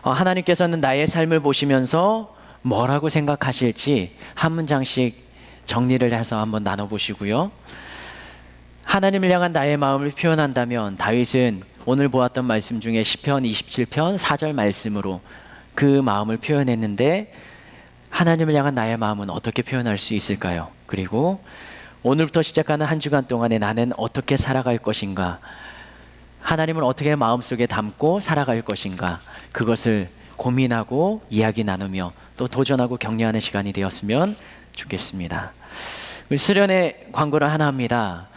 하나님께서는 나의 삶을 보시면서 뭐라고 생각하실지 한 문장씩 정리를 해서 한번 나눠보시고요. 하나님을 향한 나의 마음을 표현한다면 다윗은 오늘 보았던 말씀 중에 시편 27편 4절 말씀으로 그 마음을 표현했는데, 하나님을 향한 나의 마음은 어떻게 표현할 수 있을까요? 그리고 오늘부터 시작하는 한 주간 동안에 나는 어떻게 살아갈 것인가, 하나님을 어떻게 마음속에 담고 살아갈 것인가, 그것을 고민하고 이야기 나누며 또 도전하고 격려하는 시간이 되었으면 좋겠습니다. 수련회 광고를 하나 합니다.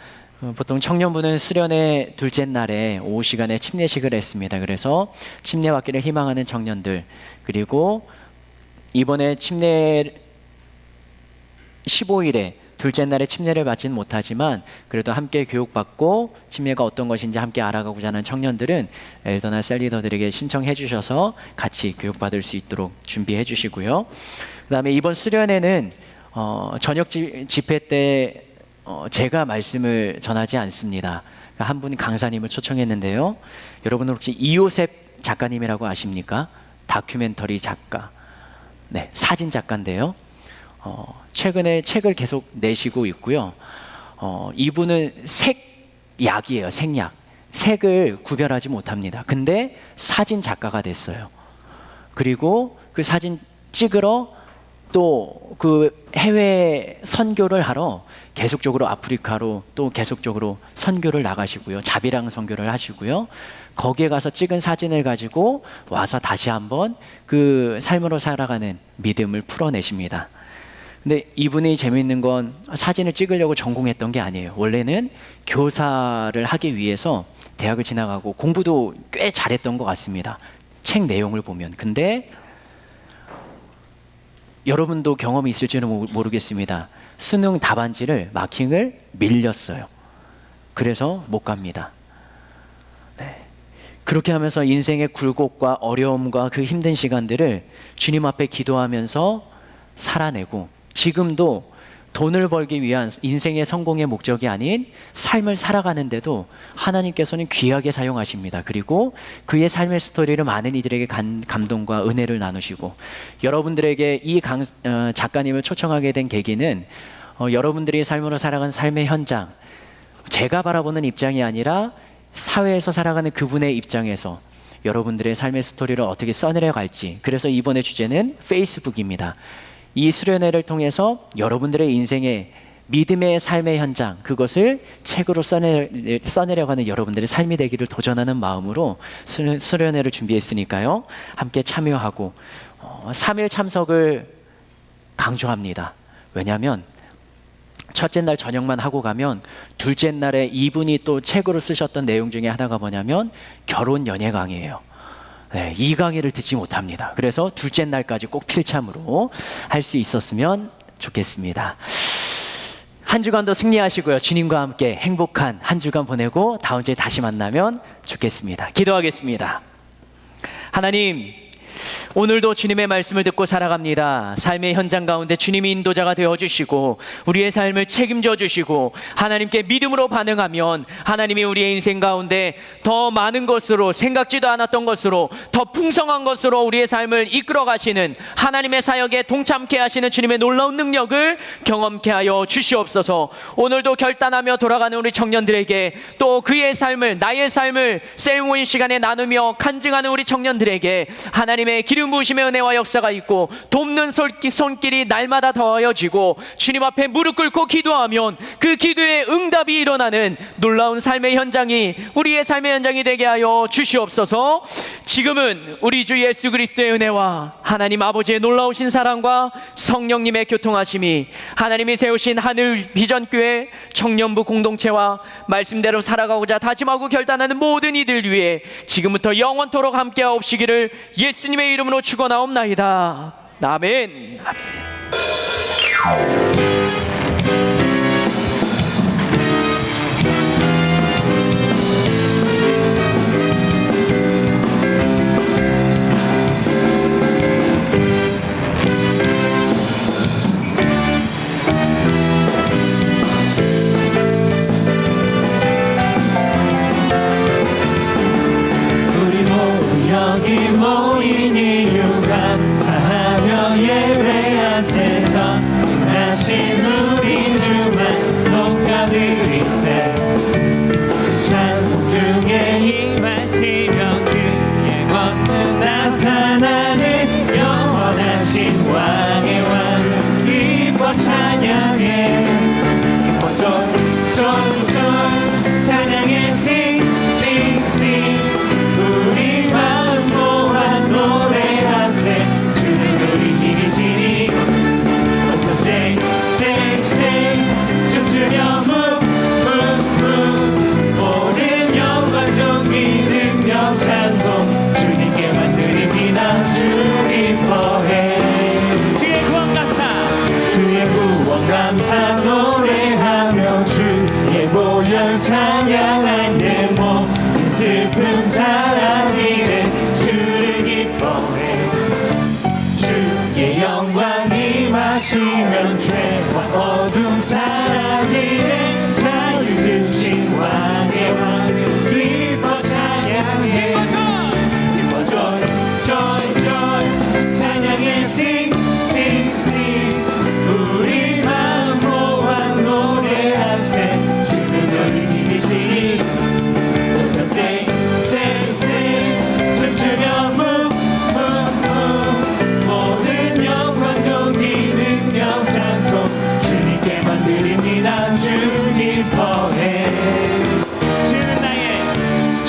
보통 청년부는 수련회 둘째 날에 오후 시간에 침례식을 했습니다. 그래서 침례 받기를 희망하는 청년들, 그리고 이번에 침례 15일에 둘째 날에 침례를 받지는 못하지만 그래도 함께 교육받고 침례가 어떤 것인지 함께 알아가고자 하는 청년들은 엘더나 셀리더들에게 신청해 주셔서 같이 교육받을 수 있도록 준비해 주시고요. 그 다음에 이번 수련회는 저녁 집회 때 제가 말씀을 전하지 않습니다. 한 분 강사님을 초청했는데요. 여러분 혹시 이요셉 작가님이라고 아십니까? 다큐멘터리 작가, 네, 사진 작가인데요. 최근에 책을 계속 내시고 있고요. 이분은 색약이에요. 색약. 색을 구별하지 못합니다. 근데 사진 작가가 됐어요. 그리고 그 사진 찍으러 또 그 해외 선교를 하러 계속적으로 아프리카로 또 계속적으로 선교를 나가시고요. 자비랑 선교를 하시고요. 거기에 가서 찍은 사진을 가지고 와서 다시 한번 그 삶으로 살아가는 믿음을 풀어내십니다. 근데 이분이 재미있는 건 사진을 찍으려고 전공했던 게 아니에요. 원래는 교사를 하기 위해서 대학을 지나가고 공부도 꽤 잘했던 것 같습니다. 책 내용을 보면. 근데 여러분도 경험이 있을지는 모르겠습니다. 수능 답안지를 마킹을 밀렸어요. 그래서 못 갑니다. 네. 그렇게 하면서 인생의 굴곡과 어려움과 그 힘든 시간들을 주님 앞에 기도하면서 살아내고, 지금도 돈을 벌기 위한 인생의 성공의 목적이 아닌 삶을 살아가는데도 하나님께서는 귀하게 사용하십니다. 그리고 그의 삶의 스토리를 많은 이들에게 감동과 은혜를 나누시고, 여러분들에게 이 작가님을 초청하게 된 계기는 여러분들이 삶으로 살아가는 삶의 현장, 제가 바라보는 입장이 아니라 사회에서 살아가는 그분의 입장에서 여러분들의 삶의 스토리를 어떻게 써내려 갈지, 그래서 이번의 주제는 페이스북입니다. 이 수련회를 통해서 여러분들의 인생의 믿음의 삶의 현장, 그것을 책으로 써내려가는 여러분들의 삶이 되기를 도전하는 마음으로 수련회를 준비했으니까요. 함께 참여하고 3일 참석을 강조합니다. 왜냐하면 첫째 날 저녁만 하고 가면 둘째 날에 이분이 또 책으로 쓰셨던 내용 중에 하나가 뭐냐면 결혼 연애 강의예요. 네, 이 강의를 듣지 못합니다. 그래서 둘째 날까지 꼭 필참으로 할 수 있었으면 좋겠습니다. 한 주간도 승리하시고요. 주님과 함께 행복한 한 주간 보내고 다음 주에 다시 만나면 좋겠습니다. 기도하겠습니다. 하나님, 오늘도 주님의 말씀을 듣고 살아갑니다. 삶의 현장 가운데 주님이 인도자가 되어주시고 우리의 삶을 책임져 주시고 하나님께 믿음으로 반응하면 하나님이 우리의 인생 가운데 더 많은 것으로, 생각지도 않았던 것으로, 더 풍성한 것으로 우리의 삶을 이끌어 가시는 하나님의 사역에 동참케 하시는 주님의 놀라운 능력을 경험케 하여 주시옵소서. 오늘도 결단하며 돌아가는 우리 청년들에게, 또 그의 삶을, 나의 삶을 셀모인 시간에 나누며 간증하는 우리 청년들에게 하나님의 기름 기름 부으심의 은혜와 역사가 있고 돕는 손길이 날마다 더하여지고 주님 앞에 무릎 꿇고 기도하면 그 기도의 응답이 일어나는 놀라운 삶의 현장이 우리의 삶의 현장이 되게 하여 주시옵소서. 지금은 우리 주 예수 그리스도의 은혜와 하나님 아버지의 놀라우신 사랑과 성령님의 교통하심이 하나님이 세우신 하늘 비전교회 청년부 공동체와 말씀대로 살아가고자 다짐하고 결단하는 모든 이들 위해 지금부터 영원토록 함께하옵시기를 예수님의 이름으로 축원하옵나이다. 아멘. 우리 모두 여기 모인 이유 감사하며 예배하세. 전능하신 우리 주만 높여드리세. 찬송 중에 임하시며 그의 권능 나타나는 영원하신 왕의 왕 기뻐 찬양해. 기뻐 쫄쫄쫄 찬양해. sing sing sing. 우리 마음 모아 노래하세. 주는 우리 힘이시니 높여 sing sing sing. 춤추며 move move move. 모든 영광 존귀 능력 찬송 주님께만 드립니다. 주 기뻐해. 주의 구원 감사. 주의 구원 감사 노래하며 주의 보혈 찬양할 때 모든 슬픔 사라지네. 주를 기뻐해. 주의 영광 임하시면 죄와 어둠 사라지네. 자유 주신 왕의 왕 기뻐 찬양해. 기뻐 joy joy joy 찬양해. sing sing sing. 우리 마음 모아 노래하세. 주는 우리 힘이시니 높여 sing sing sing. 춤추며 move move move. 모든 영광 존귀 능력 찬송 주님께만 드립니다. 주 기뻐해.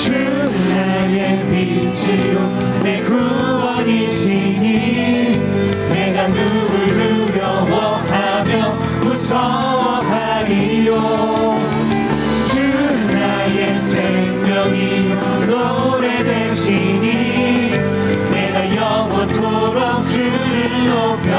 주는 나의 빛이요 내 구원이시니 내가 누굴 두려워하며 무서워하리요. 주는 나의 생명이요 노래 되시니 내가 영원토록 주를 높여